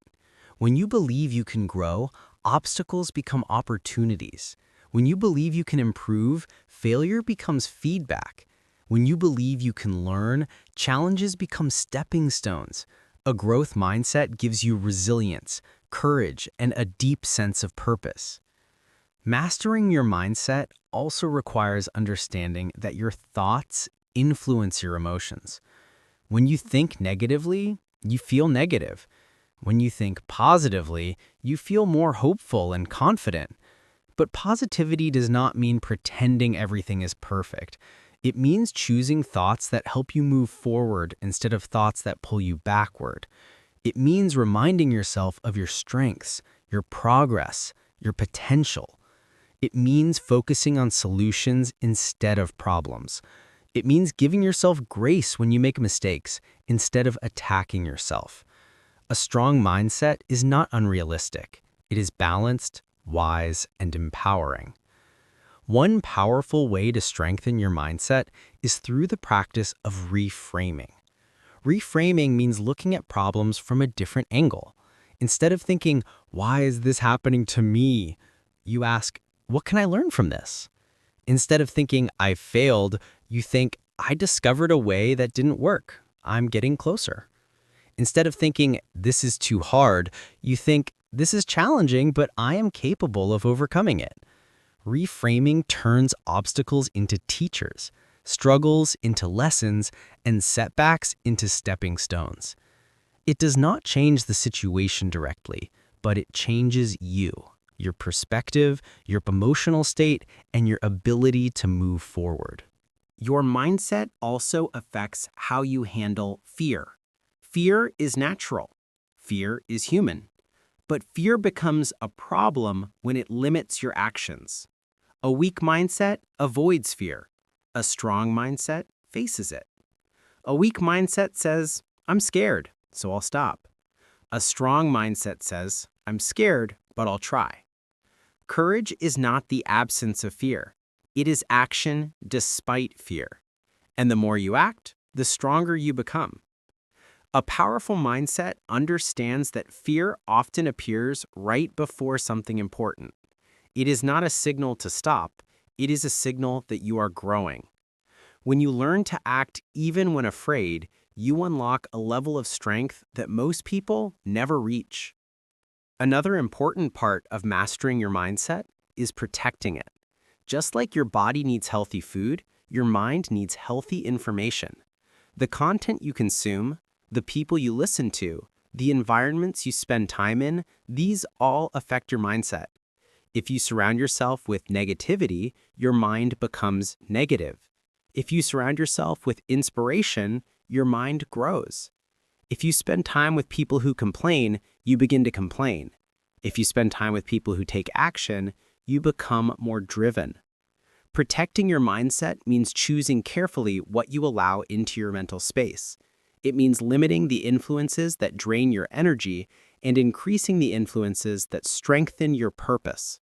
When you believe you can grow, obstacles become opportunities. When you believe you can improve, failure becomes feedback. When you believe you can learn, challenges become stepping stones. A growth mindset gives you resilience, courage, and a deep sense of purpose. Mastering your mindset also requires understanding that your thoughts influence your emotions. When you think negatively, you feel negative. When you think positively, you feel more hopeful and confident. But positivity does not mean pretending everything is perfect. It means choosing thoughts that help you move forward instead of thoughts that pull you backward. It means reminding yourself of your strengths, your progress, your potential. It means focusing on solutions instead of problems. It means giving yourself grace when you make mistakes instead of attacking yourself. A strong mindset is not unrealistic. It is balanced, wise, and empowering. One powerful way to strengthen your mindset is through the practice of reframing. Reframing means looking at problems from a different angle. Instead of thinking, why is this happening to me? You ask, what can I learn from this? Instead of thinking, I failed, you think, I discovered a way that didn't work. I'm getting closer. Instead of thinking, this is too hard, you think, this is challenging, but I am capable of overcoming it. Reframing turns obstacles into teachers, struggles into lessons, and setbacks into stepping stones. It does not change the situation directly, but it changes you, your perspective, your emotional state, and your ability to move forward. Your mindset also affects how you handle fear. Fear is natural. Fear is human. But fear becomes a problem when it limits your actions. A weak mindset avoids fear. A strong mindset faces it. A weak mindset says, I'm scared, so I'll stop. A strong mindset says, I'm scared, but I'll try. Courage is not the absence of fear. It is action despite fear. And the more you act, the stronger you become. A powerful mindset understands that fear often appears right before something important. It is not a signal to stop, it is a signal that you are growing. When you learn to act even when afraid, you unlock a level of strength that most people never reach. Another important part of mastering your mindset is protecting it. Just like your body needs healthy food, your mind needs healthy information. The content you consume, the people you listen to, the environments you spend time in, these all affect your mindset. If you surround yourself with negativity, your mind becomes negative. If you surround yourself with inspiration, your mind grows. If you spend time with people who complain, you begin to complain. If you spend time with people who take action, you become more driven. Protecting your mindset means choosing carefully what you allow into your mental space. It means limiting the influences that drain your energy and increasing the influences that strengthen your purpose.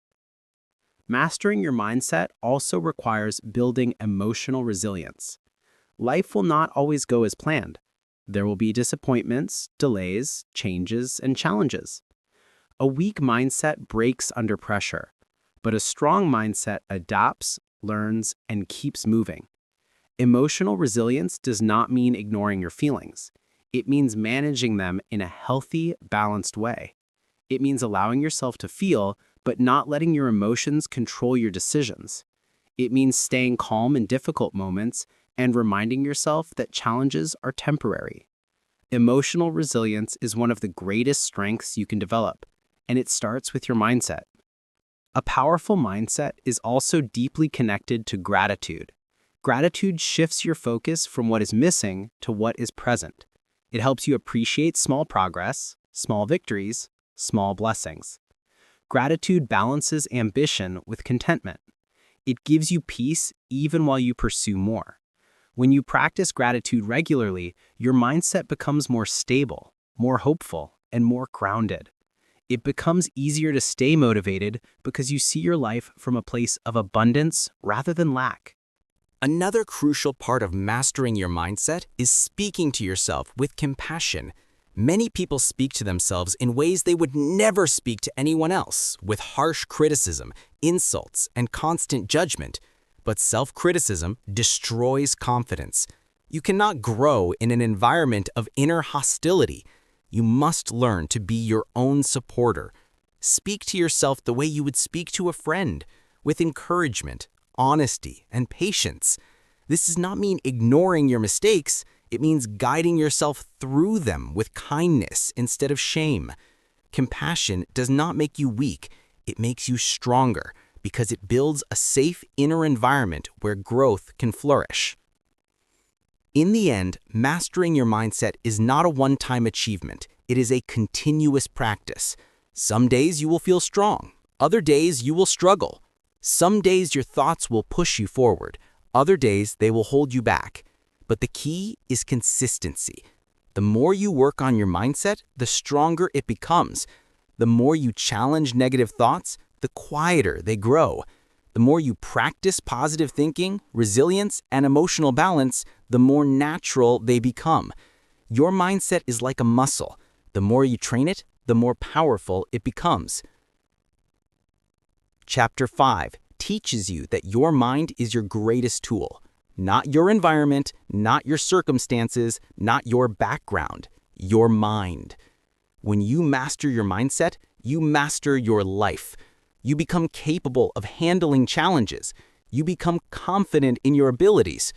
Mastering your mindset also requires building emotional resilience. Life will not always go as planned. There will be disappointments, delays, changes, and challenges. A weak mindset breaks under pressure, but a strong mindset adapts, learns, and keeps moving. Emotional resilience does not mean ignoring your feelings. It means managing them in a healthy, balanced way. It means allowing yourself to feel, but not letting your emotions control your decisions. It means staying calm in difficult moments and reminding yourself that challenges are temporary. Emotional resilience is one of the greatest strengths you can develop, and it starts with your mindset. A powerful mindset is also deeply connected to gratitude. Gratitude shifts your focus from what is missing to what is present. It helps you appreciate small progress, small victories, small blessings. Gratitude balances ambition with contentment. It gives you peace even while you pursue more. When you practice gratitude regularly, your mindset becomes more stable, more hopeful, and more grounded. It becomes easier to stay motivated because you see your life from a place of abundance rather than lack. Another crucial part of mastering your mindset is speaking to yourself with compassion. Many people speak to themselves in ways they would never speak to anyone else, with harsh criticism, insults, and constant judgment. But self-criticism destroys confidence. You cannot grow in an environment of inner hostility. You must learn to be your own supporter. Speak to yourself the way you would speak to a friend, with encouragement, honesty, and patience. This does not mean ignoring your mistakes. It means guiding yourself through them with kindness instead of shame. Compassion does not make you weak. It makes you stronger because it builds a safe inner environment where growth can flourish. In the end, mastering your mindset is not a one-time achievement. It is a continuous practice. Some days you will feel strong. Other days you will struggle. Some days your thoughts will push you forward. Other days they will hold you back. But the key is consistency. The more you work on your mindset, the stronger it becomes. The more you challenge negative thoughts, the quieter they grow. The more you practice positive thinking, resilience, and emotional balance, the more natural they become. Your mindset is like a muscle. The more you train it, the more powerful it becomes. Chapter 5 teaches you that your mind is your greatest tool. Not your environment, not your circumstances, not your background, your mind. When you master your mindset, you master your life. You become capable of handling challenges. You become confident in your abilities.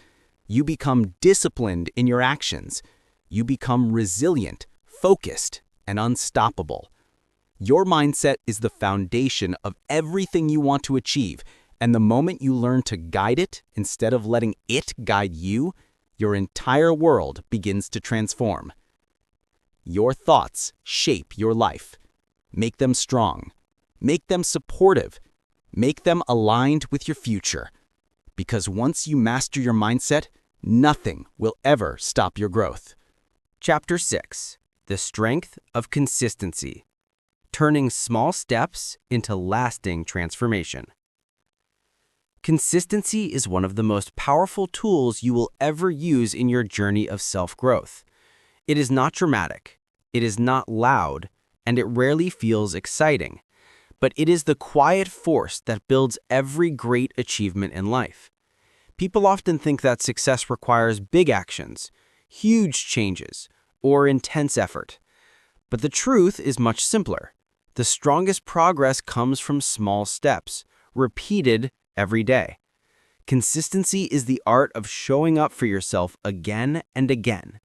You become disciplined in your actions. You become resilient, focused, and unstoppable. Your mindset is the foundation of everything you want to achieve, and the moment you learn to guide it instead of letting it guide you, your entire world begins to transform. Your thoughts shape your life. Make them strong. Make them supportive. Make them aligned with your future. Because once you master your mindset, nothing will ever stop your growth. Chapter 6: The Strength of Consistency. Turning small steps into lasting transformation. Consistency is one of the most powerful tools you will ever use in your journey of self-growth. It is not dramatic, it is not loud, and it rarely feels exciting. But it is the quiet force that builds every great achievement in life. People often think that success requires big actions, huge changes, or intense effort. But the truth is much simpler. The strongest progress comes from small steps, repeated every day. Consistency is the art of showing up for yourself again and again,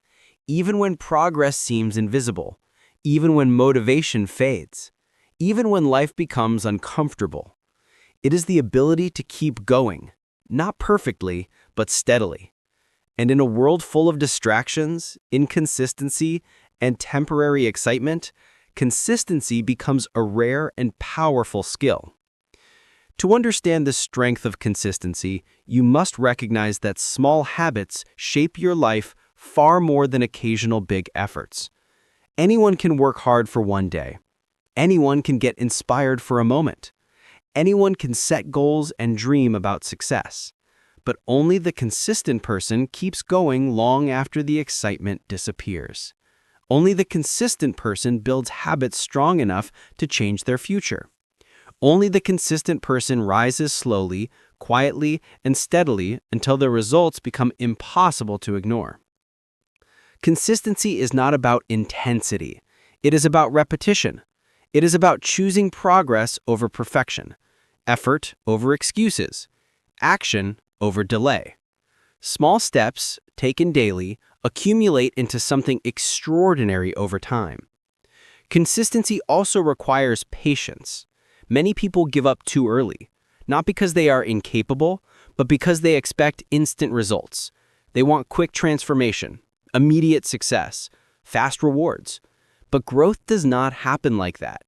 even when progress seems invisible, even when motivation fades, even when life becomes uncomfortable. It is the ability to keep going, not perfectly, but steadily. And in a world full of distractions, inconsistency, and temporary excitement, consistency becomes a rare and powerful skill. To understand the strength of consistency, you must recognize that small habits shape your life far more than occasional big efforts. Anyone can work hard for one day. Anyone can get inspired for a moment. Anyone can set goals and dream about success. But only the consistent person keeps going long after the excitement disappears. Only the consistent person builds habits strong enough to change their future. Only the consistent person rises slowly, quietly, and steadily until the results become impossible to ignore. Consistency is not about intensity. It is about repetition. It is about choosing progress over perfection, effort over excuses, action over delay. Small steps, taken daily, accumulate into something extraordinary over time. Consistency also requires patience. Many people give up too early, not because they are incapable, but because they expect instant results. They want quick transformation, immediate success, fast rewards. But growth does not happen like that.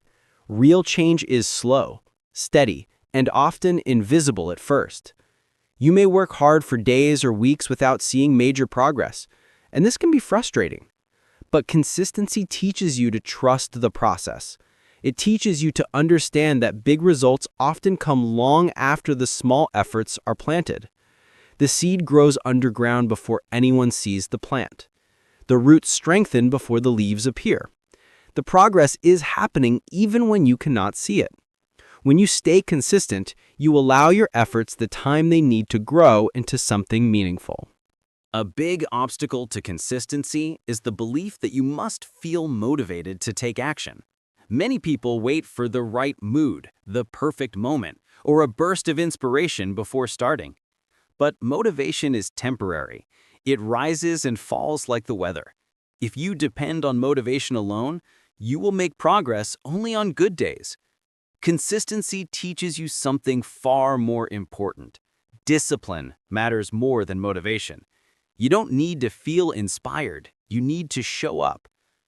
Real change is slow, steady, and often invisible at first. You may work hard for days or weeks without seeing major progress, and this can be frustrating. But consistency teaches you to trust the process. It teaches you to understand that big results often come long after the small efforts are planted. The seed grows underground before anyone sees the plant. The roots strengthen before the leaves appear. The progress is happening even when you cannot see it. When you stay consistent, you allow your efforts the time they need to grow into something meaningful. A big obstacle to consistency is the belief that you must feel motivated to take action. Many people wait for the right mood, the perfect moment, or a burst of inspiration before starting. But motivation is temporary. It rises and falls like the weather. If you depend on motivation alone, you will make progress only on good days. Consistency teaches you something far more important. Discipline matters more than motivation. You don't need to feel inspired. You need to show up.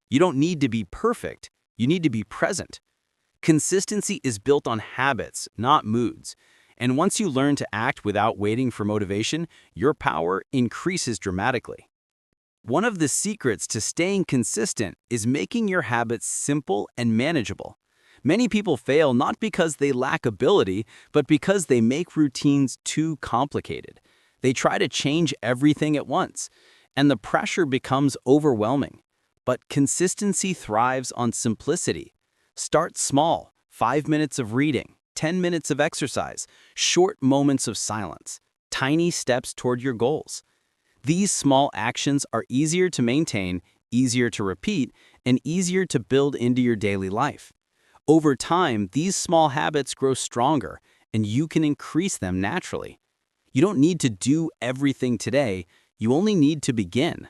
You don't need to be perfect. You need to be present. Consistency is built on habits, not moods. And once you learn to act without waiting for motivation, your power increases dramatically. One of the secrets to staying consistent is making your habits simple and manageable. Many people fail not because they lack ability, but because they make routines too complicated. They try to change everything at once, and the pressure becomes overwhelming. But consistency thrives on simplicity. Start small, 5 minutes of reading, 10 minutes of exercise, short moments of silence, tiny steps toward your goals. These small actions are easier to maintain, easier to repeat, and easier to build into your daily life. Over time, these small habits grow stronger, and you can increase them naturally. You don't need to do everything today, you only need to begin.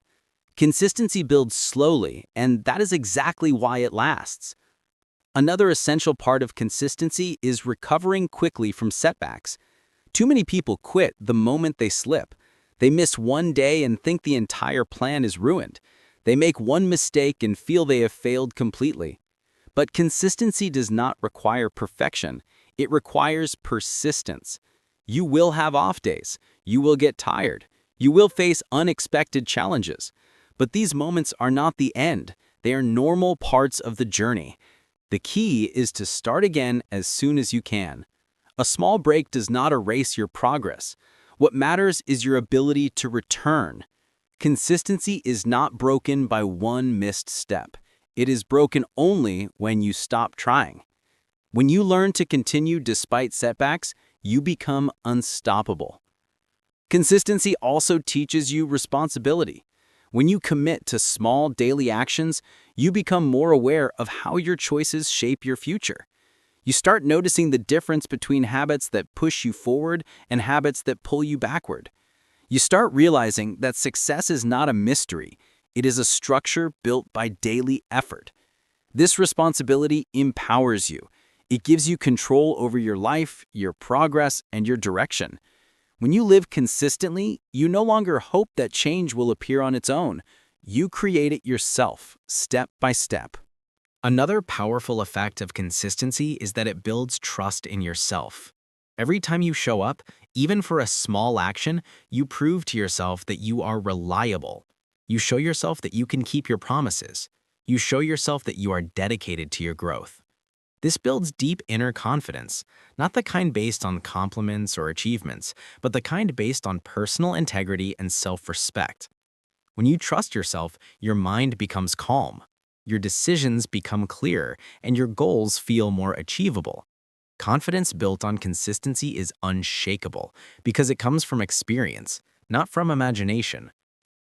Consistency builds slowly, and that is exactly why it lasts. Another essential part of consistency is recovering quickly from setbacks. Too many people quit the moment they slip. They miss one day and think the entire plan is ruined. They make one mistake and feel they have failed completely. But consistency does not require perfection. It requires persistence. You will have off days. You will get tired. You will face unexpected challenges. But these moments are not the end. They are normal parts of the journey. The key is to start again as soon as you can. A small break does not erase your progress. What matters is your ability to return. Consistency is not broken by one missed step. It is broken only when you stop trying. When you learn to continue despite setbacks, you become unstoppable. Consistency also teaches you responsibility. When you commit to small daily actions, you become more aware of how your choices shape your future. You start noticing the difference between habits that push you forward and habits that pull you backward. You start realizing that success is not a mystery. It is a structure built by daily effort. This responsibility empowers you. It gives you control over your life, your progress, and your direction. When you live consistently, you no longer hope that change will appear on its own. You create it yourself, step by step. Another powerful effect of consistency is that it builds trust in yourself. Every time you show up, even for a small action, you prove to yourself that you are reliable. You show yourself that you can keep your promises. You show yourself that you are dedicated to your growth. This builds deep inner confidence, not the kind based on compliments or achievements, but the kind based on personal integrity and self-respect. When you trust yourself, your mind becomes calm. Your decisions become clearer, and your goals feel more achievable. Confidence built on consistency is unshakable because it comes from experience, not from imagination.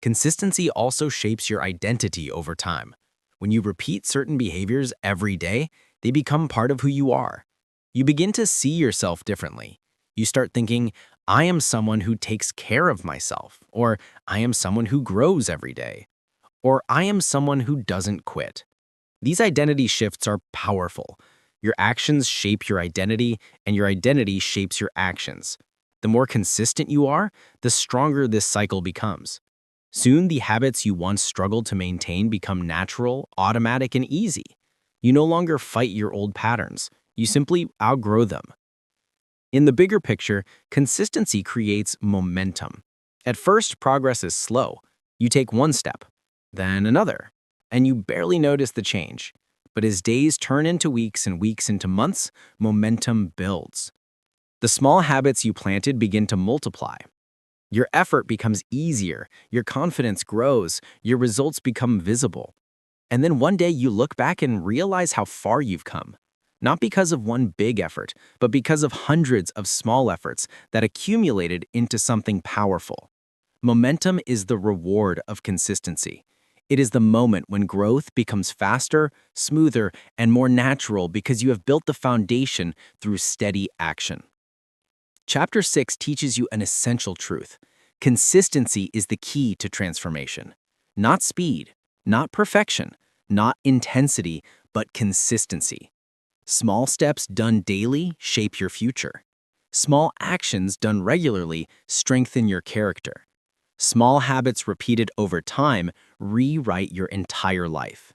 Consistency also shapes your identity over time. When you repeat certain behaviors every day, they become part of who you are. You begin to see yourself differently. You start thinking, I am someone who takes care of myself, or I am someone who grows every day, or I am someone who doesn't quit. These identity shifts are powerful. Your actions shape your identity, and your identity shapes your actions. The more consistent you are, the stronger this cycle becomes. Soon, the habits you once struggled to maintain become natural, automatic, and easy. You no longer fight your old patterns. You simply outgrow them. In the bigger picture, consistency creates momentum. At first, progress is slow. You take one step, then another, and you barely notice the change. But as days turn into weeks and weeks into months, momentum builds. The small habits you planted begin to multiply. Your effort becomes easier, your confidence grows, your results become visible. And then one day you look back and realize how far you've come. Not because of one big effort, but because of hundreds of small efforts that accumulated into something powerful. Momentum is the reward of consistency. It is the moment when growth becomes faster, smoother, and more natural because you have built the foundation through steady action. Chapter 6 teaches you an essential truth. Consistency is the key to transformation. Not speed, not perfection, not intensity, but consistency. Small steps done daily shape your future. Small actions done regularly strengthen your character. Small habits repeated over time rewrite your entire life.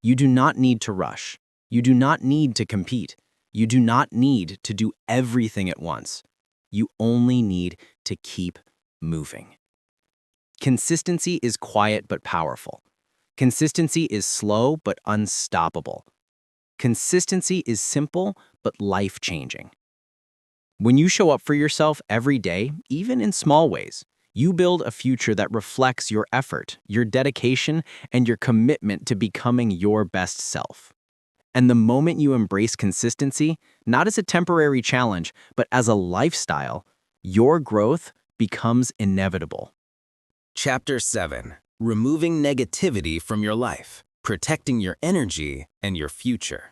You do not need to rush. You do not need to compete. You do not need to do everything at once. You only need to keep moving. Consistency is quiet but powerful. Consistency is slow but unstoppable. Consistency is simple but life-changing. When you show up for yourself every day, even in small ways, you build a future that reflects your effort, your dedication, and your commitment to becoming your best self. And the moment you embrace consistency, not as a temporary challenge, but as a lifestyle, your growth becomes inevitable. Chapter 7. Removing negativity from your life, protecting your energy and your future.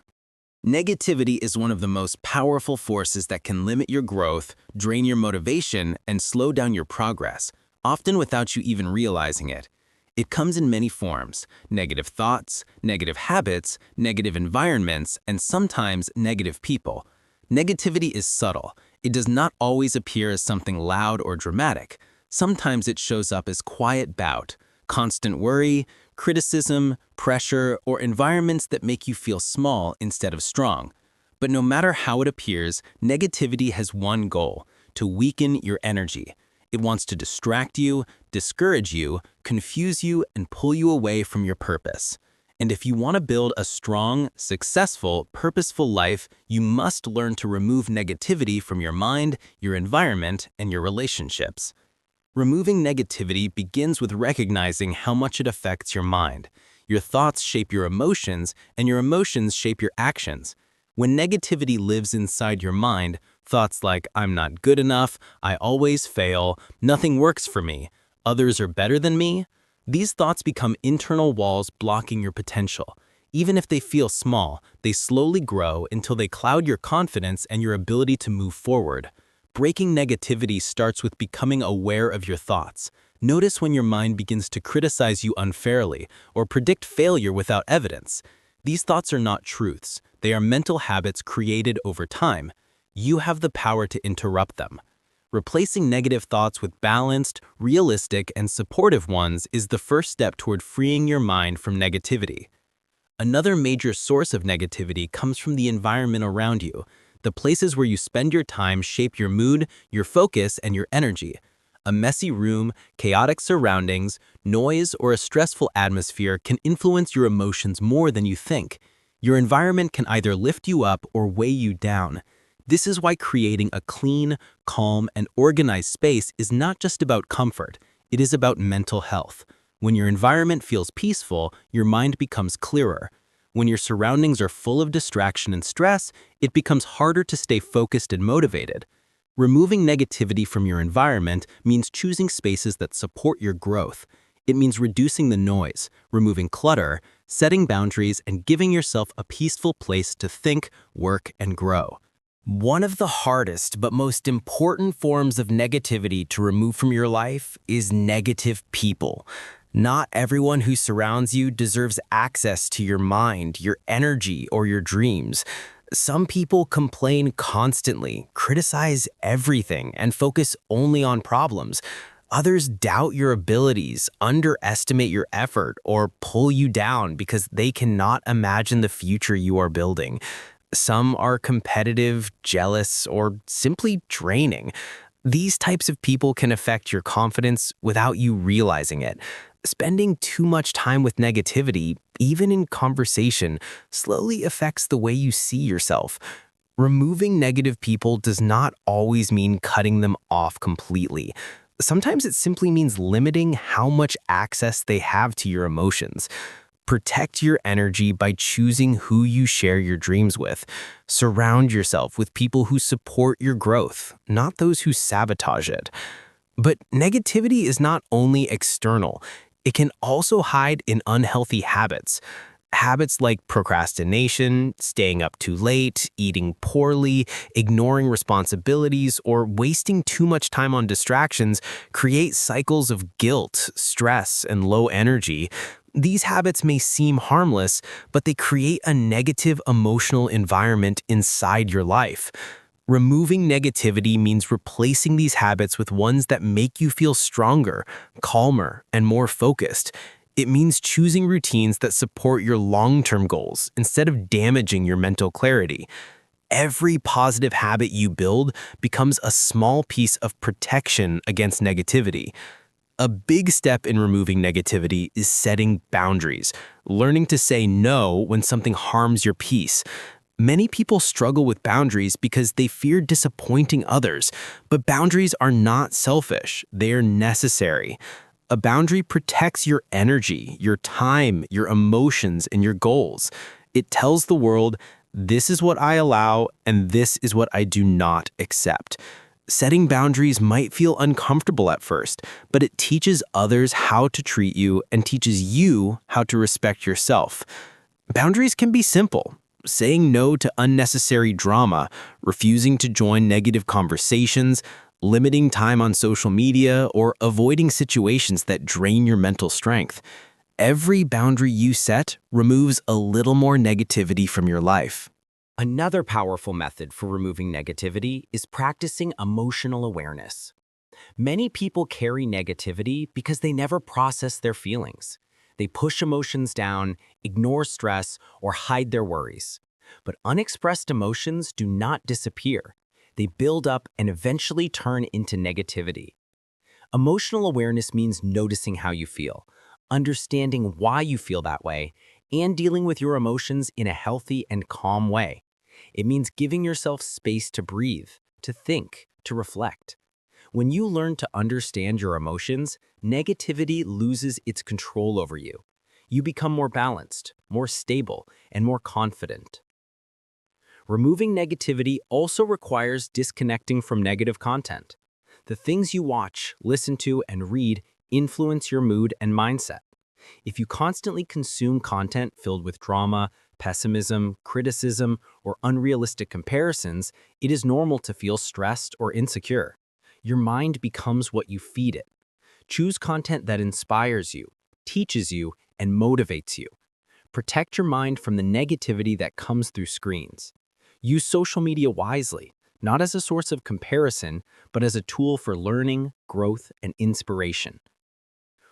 Negativity is one of the most powerful forces that can limit your growth, drain your motivation, and slow down your progress, often without you even realizing it. It comes in many forms: negative thoughts, negative habits, negative environments, and sometimes negative people. Negativity is subtle. It does not always appear as something loud or dramatic. Sometimes it shows up as quiet doubt, constant worry, criticism, pressure, or environments that make you feel small instead of strong. But no matter how it appears, negativity has one goal: to weaken your energy. It wants to distract you, discourage you, confuse you, and pull you away from your purpose. And if you want to build a strong, successful, purposeful life, you must learn to remove negativity from your mind, your environment, and your relationships. Removing negativity begins with recognizing how much it affects your mind. Your thoughts shape your emotions, and your emotions shape your actions. When negativity lives inside your mind, thoughts like "I'm not good enough," "I always fail," "nothing works for me," "others are better than me," these thoughts become internal walls blocking your potential. Even if they feel small, they slowly grow until they cloud your confidence and your ability to move forward. Breaking negativity starts with becoming aware of your thoughts. Notice when your mind begins to criticize you unfairly or predict failure without evidence. These thoughts are not truths. They are mental habits created over time. You have the power to interrupt them. Replacing negative thoughts with balanced, realistic, and supportive ones is the first step toward freeing your mind from negativity. Another major source of negativity comes from the environment around you. The places where you spend your time shape your mood, your focus, and your energy. A messy room, chaotic surroundings, noise, or a stressful atmosphere can influence your emotions more than you think. Your environment can either lift you up or weigh you down. This is why creating a clean, calm, and organized space is not just about comfort. It is about mental health. When your environment feels peaceful, your mind becomes clearer. When your surroundings are full of distraction and stress, it becomes harder to stay focused and motivated. Removing negativity from your environment means choosing spaces that support your growth. It means reducing the noise, removing clutter, setting boundaries, and giving yourself a peaceful place to think, work, and grow. One of the hardest but most important forms of negativity to remove from your life is negative people. Not everyone who surrounds you deserves access to your mind, your energy, or your dreams. Some people complain constantly, criticize everything, and focus only on problems. Others doubt your abilities, underestimate your effort, or pull you down because they cannot imagine the future you are building. Some are competitive, jealous, or simply draining. These types of people can affect your confidence without you realizing it. Spending too much time with negativity, even in conversation, slowly affects the way you see yourself. Removing negative people does not always mean cutting them off completely. Sometimes it simply means limiting how much access they have to your emotions. Protect your energy by choosing who you share your dreams with. Surround yourself with people who support your growth, not those who sabotage it. But negativity is not only external, it can also hide in unhealthy habits. Habits like procrastination, staying up too late, eating poorly, ignoring responsibilities, or wasting too much time on distractions create cycles of guilt, stress, and low energy. These habits may seem harmless, but they create a negative emotional environment inside your life. Removing negativity means replacing these habits with ones that make you feel stronger, calmer, and more focused. It means choosing routines that support your long-term goals instead of damaging your mental clarity. Every positive habit you build becomes a small piece of protection against negativity. A big step in removing negativity is setting boundaries, learning to say no when something harms your peace. Many people struggle with boundaries because they fear disappointing others, but boundaries are not selfish, they are necessary. A boundary protects your energy, your time, your emotions, and your goals. It tells the world, this is what I allow and this is what I do not accept. Setting boundaries might feel uncomfortable at first, but it teaches others how to treat you and teaches you how to respect yourself. Boundaries can be simple. Saying no to unnecessary drama, refusing to join negative conversations, limiting time on social media, or avoiding situations that drain your mental strength. Every boundary you set removes a little more negativity from your life. Another powerful method for removing negativity is practicing emotional awareness. Many people carry negativity because they never process their feelings. They push emotions down, ignore stress, or hide their worries. But unexpressed emotions do not disappear. They build up and eventually turn into negativity. Emotional awareness means noticing how you feel, understanding why you feel that way, and dealing with your emotions in a healthy and calm way. It means giving yourself space to breathe, to think, to reflect. When you learn to understand your emotions, negativity loses its control over you. You become more balanced, more stable, and more confident. Removing negativity also requires disconnecting from negative content. The things you watch, listen to, and read influence your mood and mindset. If you constantly consume content filled with drama, pessimism, criticism, or unrealistic comparisons, it is normal to feel stressed or insecure. Your mind becomes what you feed it. Choose content that inspires you, teaches you, and motivates you. Protect your mind from the negativity that comes through screens. Use social media wisely, not as a source of comparison, but as a tool for learning, growth, and inspiration.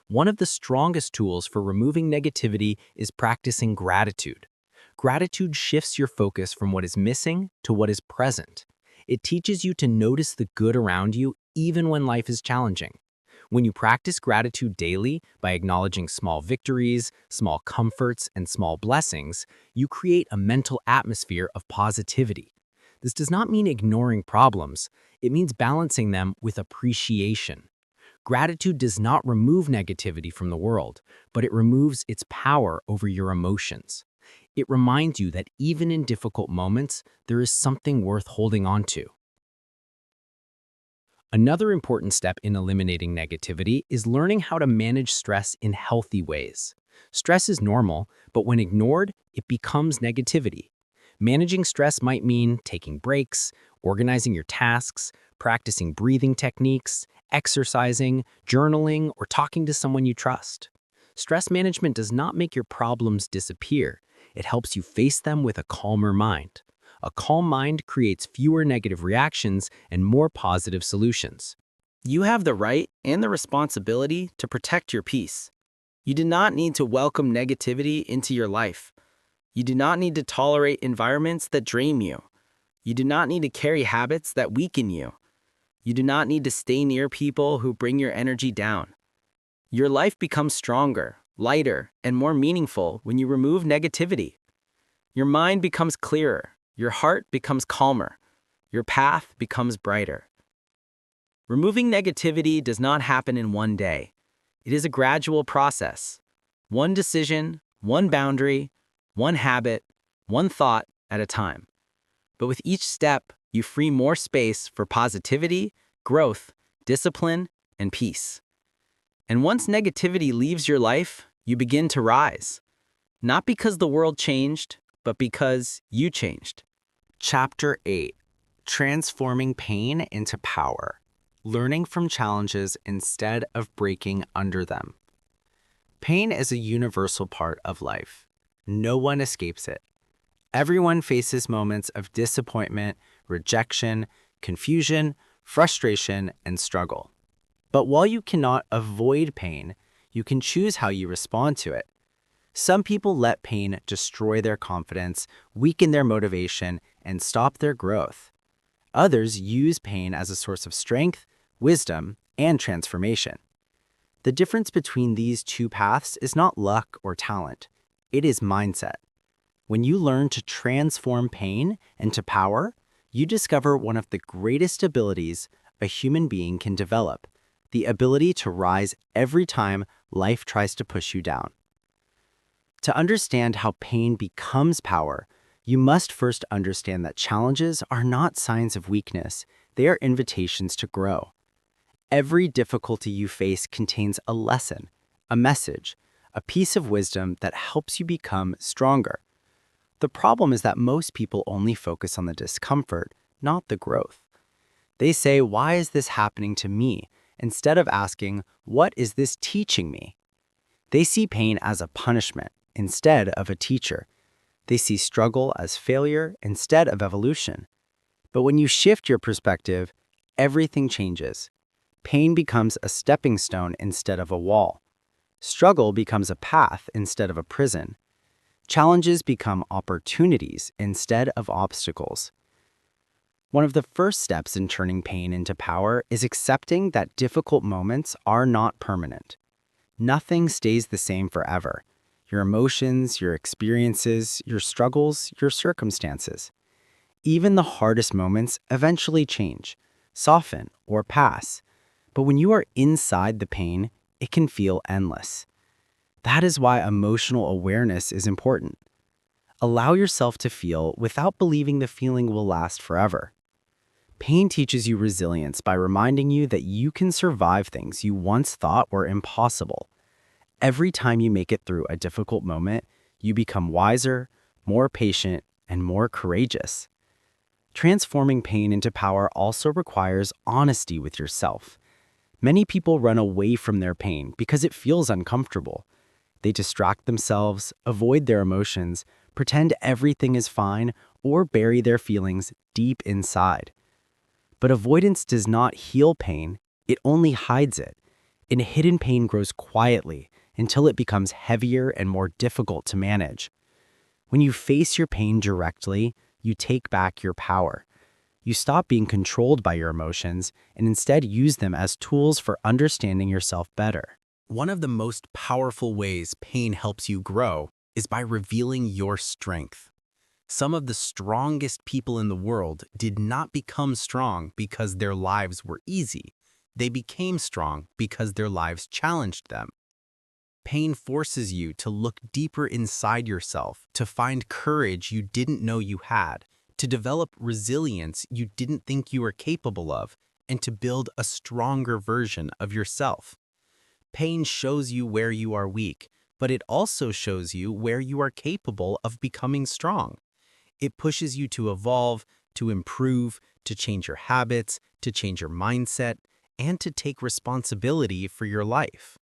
One of the strongest tools for removing negativity is practicing gratitude. Gratitude shifts your focus from what is missing to what is present. It teaches you to notice the good around you even when life is challenging. When you practice gratitude daily by acknowledging small victories, small comforts, and small blessings, you create a mental atmosphere of positivity. This does not mean ignoring problems. It means balancing them with appreciation. Gratitude does not remove negativity from the world, but it removes its power over your emotions. It reminds you that even in difficult moments, there is something worth holding on to. Another important step in eliminating negativity is learning how to manage stress in healthy ways. Stress is normal, but when ignored, it becomes negativity. Managing stress might mean taking breaks, organizing your tasks, practicing breathing techniques, exercising, journaling, or talking to someone you trust. Stress management does not make your problems disappear. It helps you face them with a calmer mind. A calm mind creates fewer negative reactions and more positive solutions. You have the right and the responsibility to protect your peace. You do not need to welcome negativity into your life. You do not need to tolerate environments that drain you. You do not need to carry habits that weaken you. You do not need to stay near people who bring your energy down. Your life becomes stronger, lighter, and more meaningful when you remove negativity. Your mind becomes clearer, your heart becomes calmer, your path becomes brighter. Removing negativity does not happen in one day. It is a gradual process. One decision, one boundary, one habit, one thought at a time. But with each step, you free more space for positivity, growth, discipline, and peace. And once negativity leaves your life, you begin to rise. Not because the world changed, but because you changed. Chapter 8. Transforming Pain into Power. Learning from challenges instead of breaking under them. Pain is a universal part of life. No one escapes it. Everyone faces moments of disappointment, rejection, confusion, frustration, and struggle. But while you cannot avoid pain, you can choose how you respond to it. Some people let pain destroy their confidence, weaken their motivation, and stop their growth. Others use pain as a source of strength, wisdom, and transformation. The difference between these two paths is not luck or talent. It is mindset. When you learn to transform pain into power, you discover one of the greatest abilities a human being can develop, the ability to rise every time life tries to push you down. To understand how pain becomes power, you must first understand that challenges are not signs of weakness, they are invitations to grow. Every difficulty you face contains a lesson, a message, a piece of wisdom that helps you become stronger. The problem is that most people only focus on the discomfort, not the growth. They say, "Why is this happening to me?" instead of asking, "What is this teaching me?" They see pain as a punishment instead of a teacher. They see struggle as failure instead of evolution. But when you shift your perspective, everything changes. Pain becomes a stepping stone instead of a wall. Struggle becomes a path instead of a prison. Challenges become opportunities instead of obstacles. One of the first steps in turning pain into power is accepting that difficult moments are not permanent. Nothing stays the same forever. Your emotions, your experiences, your struggles, your circumstances. Even the hardest moments eventually change, soften, or pass. But when you are inside the pain, it can feel endless. That is why emotional awareness is important. Allow yourself to feel without believing the feeling will last forever. Pain teaches you resilience by reminding you that you can survive things you once thought were impossible. Every time you make it through a difficult moment, you become wiser, more patient, and more courageous. Transforming pain into power also requires honesty with yourself. Many people run away from their pain because it feels uncomfortable. They distract themselves, avoid their emotions, pretend everything is fine, or bury their feelings deep inside. But avoidance does not heal pain, it only hides it. And hidden pain grows quietly until it becomes heavier and more difficult to manage. When you face your pain directly, you take back your power. You stop being controlled by your emotions and instead use them as tools for understanding yourself better. One of the most powerful ways pain helps you grow is by revealing your strength. Some of the strongest people in the world did not become strong because their lives were easy. They became strong because their lives challenged them. Pain forces you to look deeper inside yourself, to find courage you didn't know you had, to develop resilience you didn't think you were capable of, and to build a stronger version of yourself. Pain shows you where you are weak, but it also shows you where you are capable of becoming strong. It pushes you to evolve, to improve, to change your habits, to change your mindset, and to take responsibility for your life.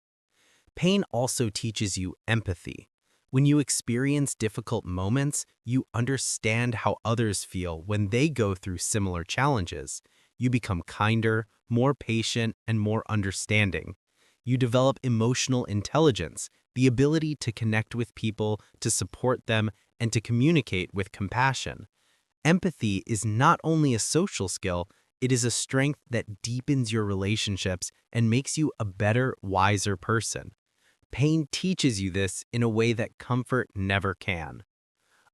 Pain also teaches you empathy. When you experience difficult moments, you understand how others feel when they go through similar challenges. You become kinder, more patient, and more understanding. You develop emotional intelligence, the ability to connect with people, to support them, and to communicate with compassion. Empathy is not only a social skill, it is a strength that deepens your relationships and makes you a better, wiser person. Pain teaches you this in a way that comfort never can.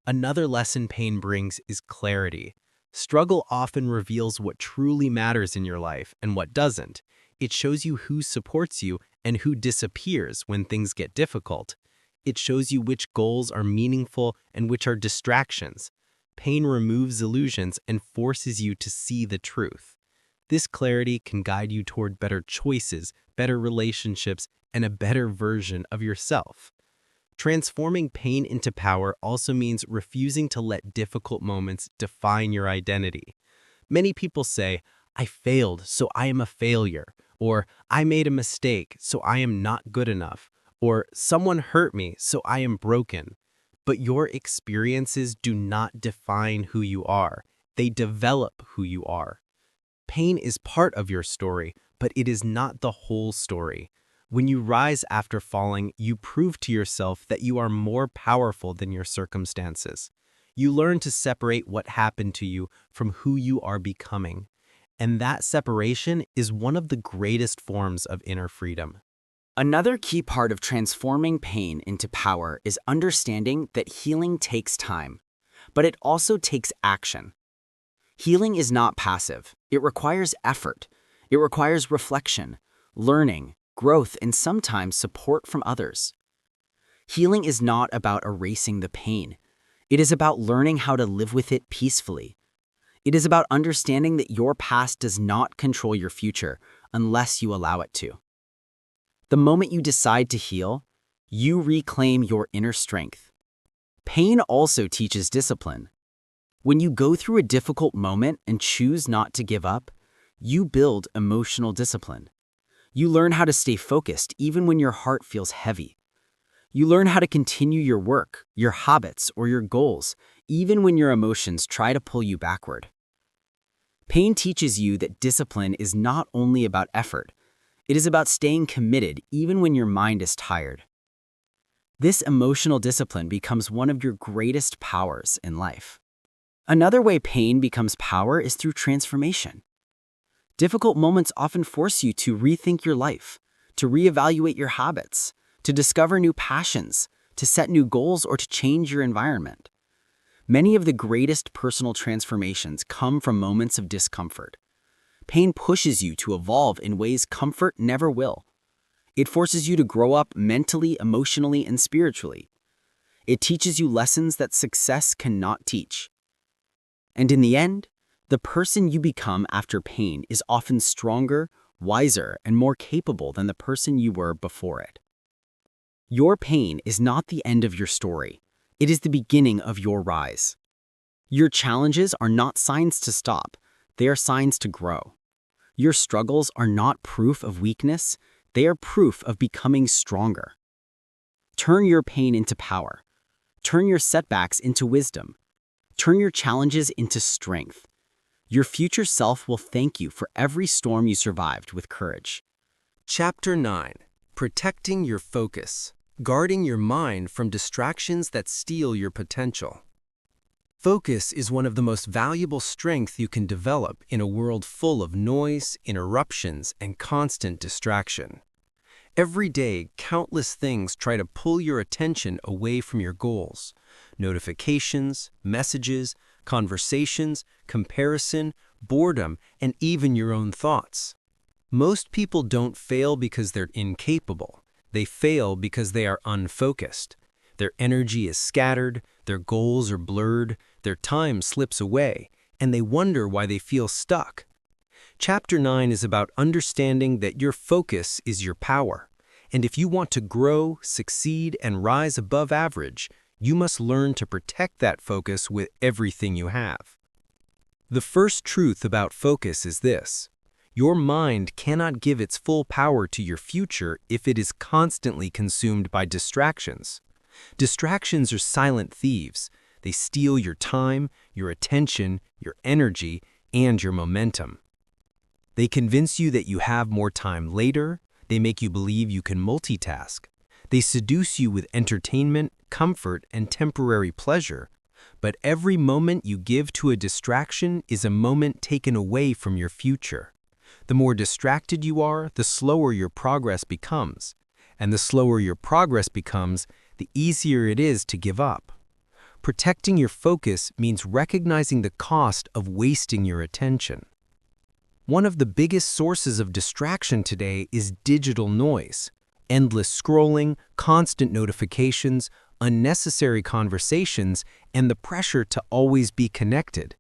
Another lesson pain brings is clarity. Struggle often reveals what truly matters in your life and what doesn't. It shows you who supports you and who disappears when things get difficult. It shows you which goals are meaningful and which are distractions. Pain removes illusions and forces you to see the truth. This clarity can guide you toward better choices, better relationships, and a better version of yourself. Transforming pain into power also means refusing to let difficult moments define your identity. Many people say, "I failed, so I am a failure," or "I made a mistake, so I am not good enough," or "Someone hurt me, so I am broken." But your experiences do not define who you are. They develop who you are. Pain is part of your story, but it is not the whole story. When you rise after falling, you prove to yourself that you are more powerful than your circumstances. You learn to separate what happened to you from who you are becoming. And that separation is one of the greatest forms of inner freedom. Another key part of transforming pain into power is understanding that healing takes time, but it also takes action. Healing is not passive. It requires effort. It requires reflection, learning, growth, and sometimes support from others. Healing is not about erasing the pain. It is about learning how to live with it peacefully. It is about understanding that your past does not control your future unless you allow it to. The moment you decide to heal, you reclaim your inner strength. Pain also teaches discipline. When you go through a difficult moment and choose not to give up, you build emotional discipline. You learn how to stay focused even when your heart feels heavy. You learn how to continue your work, your habits, or your goals, even when your emotions try to pull you backward. Pain teaches you that discipline is not only about effort, it is about staying committed even when your mind is tired. This emotional discipline becomes one of your greatest powers in life. Another way pain becomes power is through transformation. Difficult moments often force you to rethink your life, to reevaluate your habits, to discover new passions, to set new goals, or to change your environment. Many of the greatest personal transformations come from moments of discomfort. Pain pushes you to evolve in ways comfort never will. It forces you to grow up mentally, emotionally, and spiritually. It teaches you lessons that success cannot teach. And in the end, the person you become after pain is often stronger, wiser, and more capable than the person you were before it. Your pain is not the end of your story. It is the beginning of your rise. Your challenges are not signs to stop. They are signs to grow. Your struggles are not proof of weakness. They are proof of becoming stronger. Turn your pain into power. Turn your setbacks into wisdom. Turn your challenges into strength. Your future self will thank you for every storm you survived with courage. Chapter 9. Protecting your focus. Guarding your mind from distractions that steal your potential. Focus is one of the most valuable strengths you can develop in a world full of noise, interruptions, and constant distraction. Every day, countless things try to pull your attention away from your goals. Notifications, messages, conversations, comparison, boredom, and even your own thoughts. Most people don't fail because they're incapable. They fail because they are unfocused. Their energy is scattered, their goals are blurred, their time slips away, and they wonder why they feel stuck. Chapter 9 is about understanding that your focus is your power. And if you want to grow, succeed, and rise above average, You must learn to protect that focus with everything you have. The first truth about focus is this: your mind cannot give its full power to your future if it is constantly consumed by distractions. Distractions are silent thieves. They steal your time, your attention, your energy, and your momentum. They convince you that you have more time later. They make you believe you can multitask. They seduce you with entertainment, comfort, and temporary pleasure. But every moment you give to a distraction is a moment taken away from your future. The more distracted you are, the slower your progress becomes. And the slower your progress becomes, the easier it is to give up. Protecting your focus means recognizing the cost of wasting your attention. One of the biggest sources of distraction today is digital noise. Endless scrolling, constant notifications, unnecessary conversations, and the pressure to always be connected.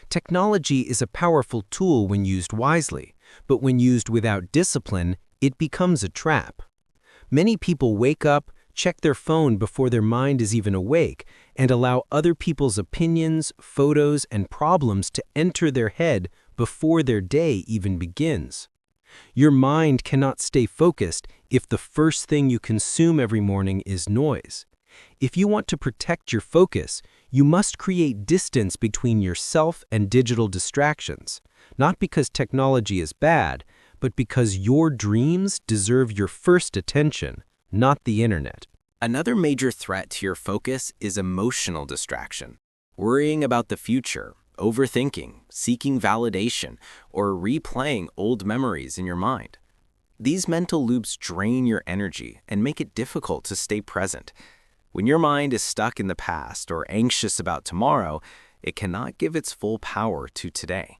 Technology is a powerful tool when used wisely, but when used without discipline, it becomes a trap. Many people wake up, check their phone before their mind is even awake, and allow other people's opinions, photos, and problems to enter their head before their day even begins. Your mind cannot stay focused if the first thing you consume every morning is noise. If you want to protect your focus, you must create distance between yourself and digital distractions, not because technology is bad, but because your dreams deserve your first attention, not the internet. Another major threat to your focus is emotional distraction. Worrying about the future, overthinking, seeking validation, or replaying old memories in your mind. These mental loops drain your energy and make it difficult to stay present. When your mind is stuck in the past or anxious about tomorrow, it cannot give its full power to today.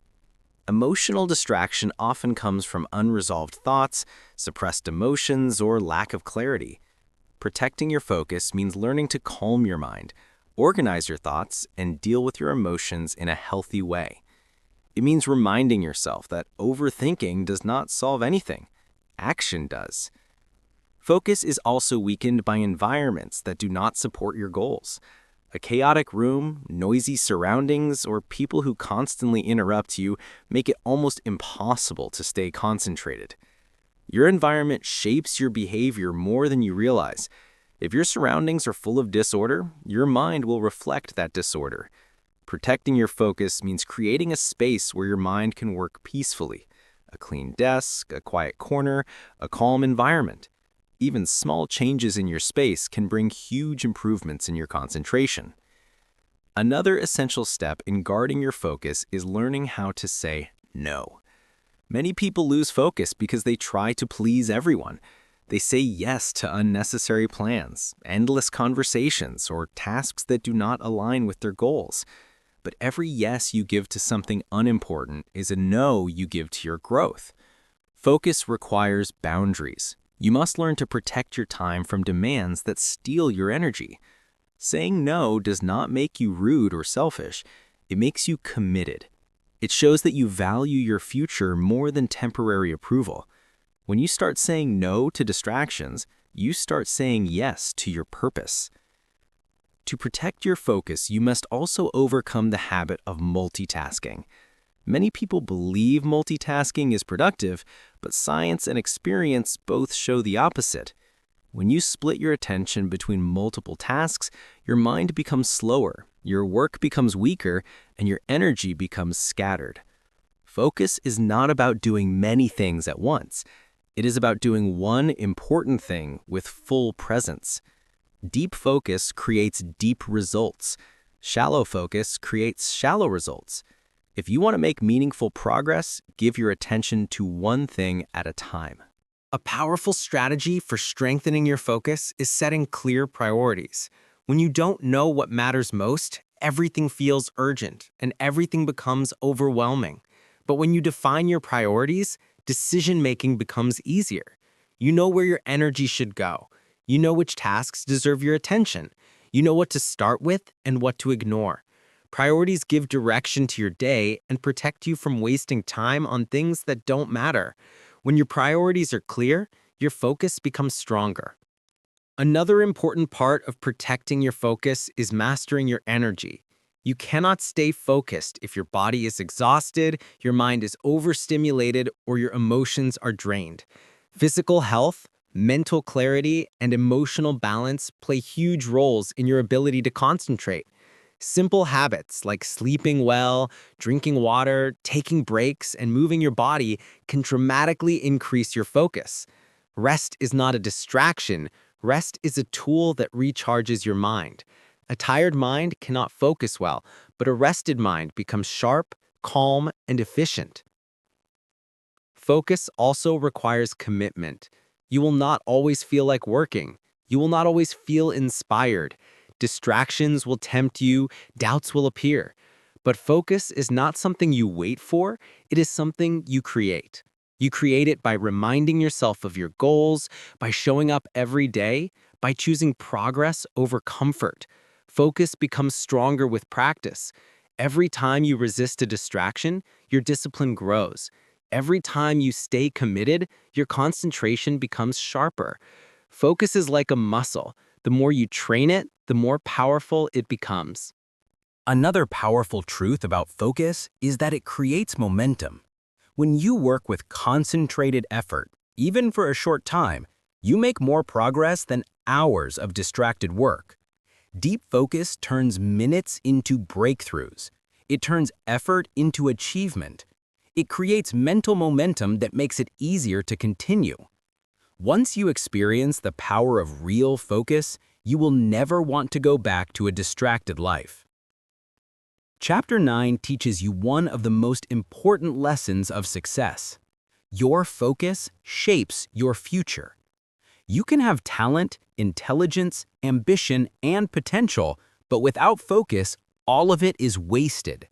Emotional distraction often comes from unresolved thoughts, suppressed emotions, or lack of clarity. Protecting your focus means learning to calm your mind, organize your thoughts, and deal with your emotions in a healthy way. It means reminding yourself that overthinking does not solve anything. Action does. Focus is also weakened by environments that do not support your goals. A chaotic room, noisy surroundings, or people who constantly interrupt you make it almost impossible to stay concentrated. Your environment shapes your behavior more than you realize. If your surroundings are full of disorder, your mind will reflect that disorder. Protecting your focus means creating a space where your mind can work peacefully. A clean desk, a quiet corner, a calm environment. Even small changes in your space can bring huge improvements in your concentration. Another essential step in guarding your focus is learning how to say no. Many people lose focus because they try to please everyone. They say yes to unnecessary plans, endless conversations, or tasks that do not align with their goals. But every yes you give to something unimportant is a no you give to your growth. Focus requires boundaries. You must learn to protect your time from demands that steal your energy. Saying no does not make you rude or selfish. It makes you committed. It shows that you value your future more than temporary approval. When you start saying no to distractions, you start saying yes to your purpose. To protect your focus, you must also overcome the habit of multitasking. Many people believe multitasking is productive, but science and experience both show the opposite. When you split your attention between multiple tasks, your mind becomes slower, your work becomes weaker, and your energy becomes scattered. Focus is not about doing many things at once. It is about doing one important thing with full presence. Deep focus creates deep results. Shallow focus creates shallow results. If you want to make meaningful progress, give your attention to one thing at a time. A powerful strategy for strengthening your focus is setting clear priorities. When you don't know what matters most, everything feels urgent and everything becomes overwhelming. But when you define your priorities, decision-making becomes easier. You know where your energy should go. You know which tasks deserve your attention. You know what to start with and what to ignore. Priorities give direction to your day and protect you from wasting time on things that don't matter. When your priorities are clear, your focus becomes stronger. Another important part of protecting your focus is mastering your energy. You cannot stay focused if your body is exhausted, your mind is overstimulated, or your emotions are drained. Physical health, mental clarity, and emotional balance play huge roles in your ability to concentrate. Simple habits like sleeping well, drinking water, taking breaks, and moving your body can dramatically increase your focus. Rest is not a distraction. Rest is a tool that recharges your mind. A tired mind cannot focus well, but a rested mind becomes sharp, calm, and efficient. Focus also requires commitment. You will not always feel like working. You will not always feel inspired. Distractions will tempt you, doubts will appear. But focus is not something you wait for, it is something you create. You create it by reminding yourself of your goals, by showing up every day, by choosing progress over comfort. Focus becomes stronger with practice. Every time you resist a distraction, your discipline grows. Every time you stay committed, your concentration becomes sharper. Focus is like a muscle. The more you train it, the more powerful it becomes. Another powerful truth about focus is that it creates momentum. When you work with concentrated effort, even for a short time, you make more progress than hours of distracted work. Deep focus turns minutes into breakthroughs. It turns effort into achievement. It creates mental momentum that makes it easier to continue. Once you experience the power of real focus, you will never want to go back to a distracted life. Chapter 9 teaches you one of the most important lessons of success. Your focus shapes your future. You can have talent, intelligence, ambition, and potential, but without focus, all of it is wasted.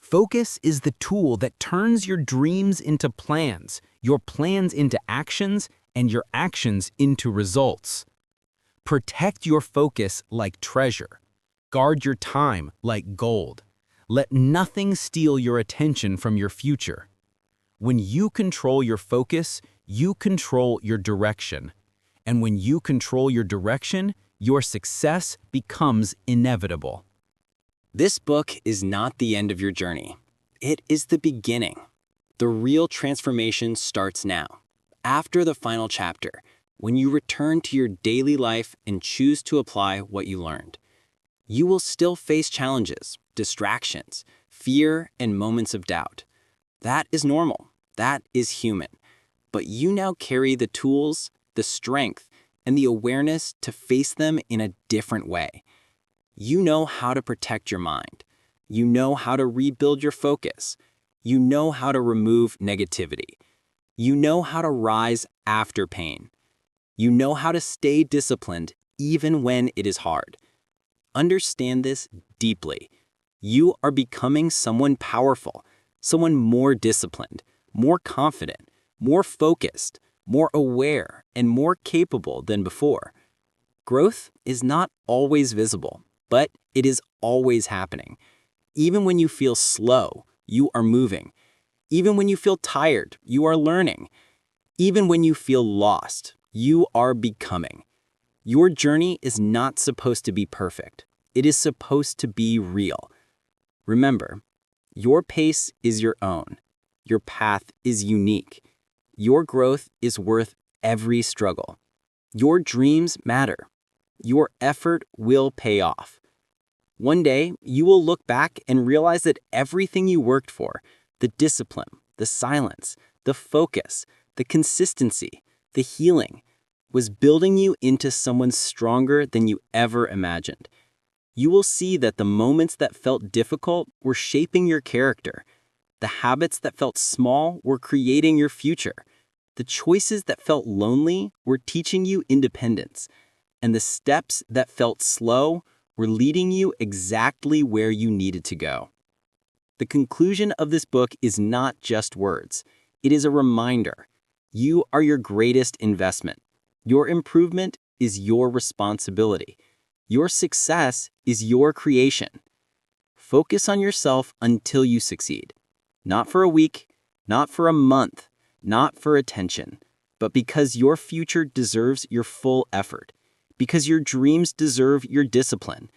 Focus is the tool that turns your dreams into plans, your plans into actions, and your actions into results. Protect your focus like treasure. Guard your time like gold. Let nothing steal your attention from your future. When you control your focus, you control your direction. And when you control your direction, your success becomes inevitable. This book is not the end of your journey. It is the beginning. The real transformation starts now, after the final chapter, when you return to your daily life and choose to apply what you learned. You will still face challenges, distractions, fear, and moments of doubt. That is normal. That is human. But you now carry the tools, the strength, and the awareness to face them in a different way. You know how to protect your mind. You know how to rebuild your focus. You know how to remove negativity. You know how to rise after pain. You know how to stay disciplined even when it is hard. Understand this deeply. You are becoming someone powerful, someone more disciplined, more confident, more focused, more aware, and more capable than before. Growth is not always visible, but it is always happening. Even when you feel slow, you are moving. Even when you feel tired, you are learning. Even when you feel lost, you are becoming. Your journey is not supposed to be perfect. It is supposed to be real. Remember, your pace is your own. Your path is unique. Your growth is worth every struggle. Your dreams matter. Your effort will pay off. One day, you will look back and realize that everything you worked for, the discipline, the silence, the focus, the consistency, the healing, was building you into someone stronger than you ever imagined. You will see that the moments that felt difficult were shaping your character. The habits that felt small were creating your future. The choices that felt lonely were teaching you independence. And the steps that felt slow were leading you exactly where you needed to go. The conclusion of this book is not just words. It is a reminder. You are your greatest investment. Your improvement is your responsibility. Your success is your creation. Focus on yourself until you succeed. Not for a week, not for a month, not for attention, but because your future deserves your full effort. because your dreams deserve your discipline,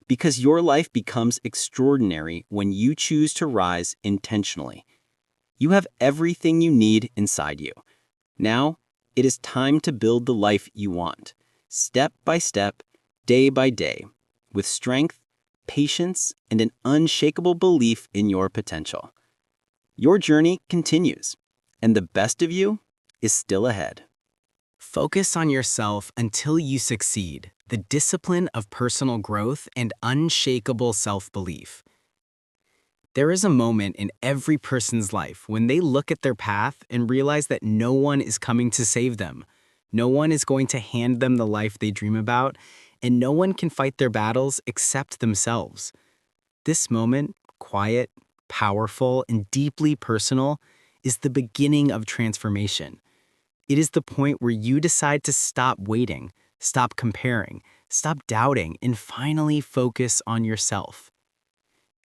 because your life becomes extraordinary when you choose to rise intentionally. You have everything you need inside you. Now, it is time to build the life you want, step by step, day by day, with strength, patience, and an unshakable belief in your potential. Your journey continues, and the best of you is still ahead. Focus on yourself until you succeed, the discipline of personal growth and unshakable self-belief. There is a moment in every person's life when they look at their path and realize that no one is coming to save them. No one is going to hand them the life they dream about, and no one can fight their battles except themselves. This moment, quiet, powerful, and deeply personal, is the beginning of transformation. It is the point where you decide to stop waiting, stop comparing, stop doubting, and finally focus on yourself.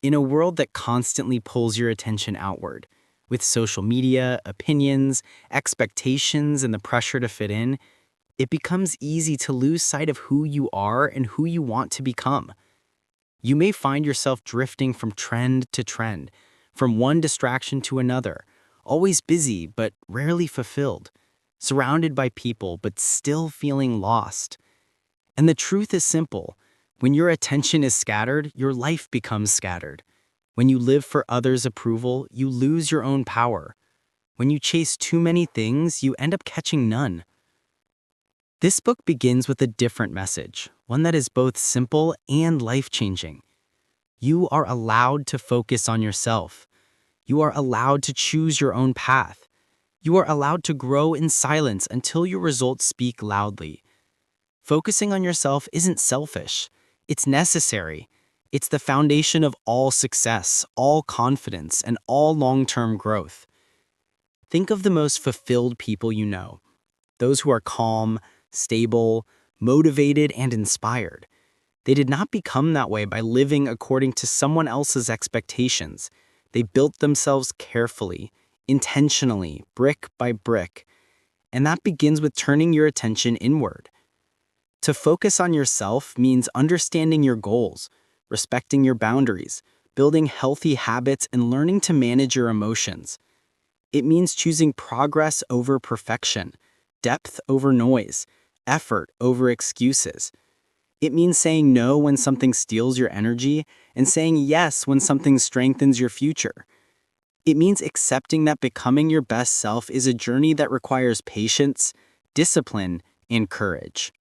In a world that constantly pulls your attention outward, with social media, opinions, expectations, and the pressure to fit in, it becomes easy to lose sight of who you are and who you want to become. You may find yourself drifting from trend to trend, from one distraction to another, always busy but rarely fulfilled, surrounded by people but still feeling lost. And the truth is simple. When your attention is scattered, your life becomes scattered. When you live for others' approval, you lose your own power. When you chase too many things, you end up catching none. This book begins with a different message, one that is both simple and life-changing. You are allowed to focus on yourself. You are allowed to choose your own path. You are allowed to grow in silence until your results speak loudly. Focusing on yourself isn't selfish. It's necessary. It's the foundation of all success, all confidence, and all long-term growth. Think of the most fulfilled people you know, those who are calm, stable, motivated, and inspired. They did not become that way by living according to someone else's expectations. They built themselves carefully, intentionally, brick by brick. And that begins with turning your attention inward. To focus on yourself means understanding your goals, respecting your boundaries, building healthy habits, and learning to manage your emotions. It means choosing progress over perfection, depth over noise, effort over excuses. It means saying no when something steals your energy and saying yes when something strengthens your future. It means accepting that becoming your best self is a journey that requires patience, discipline, and courage.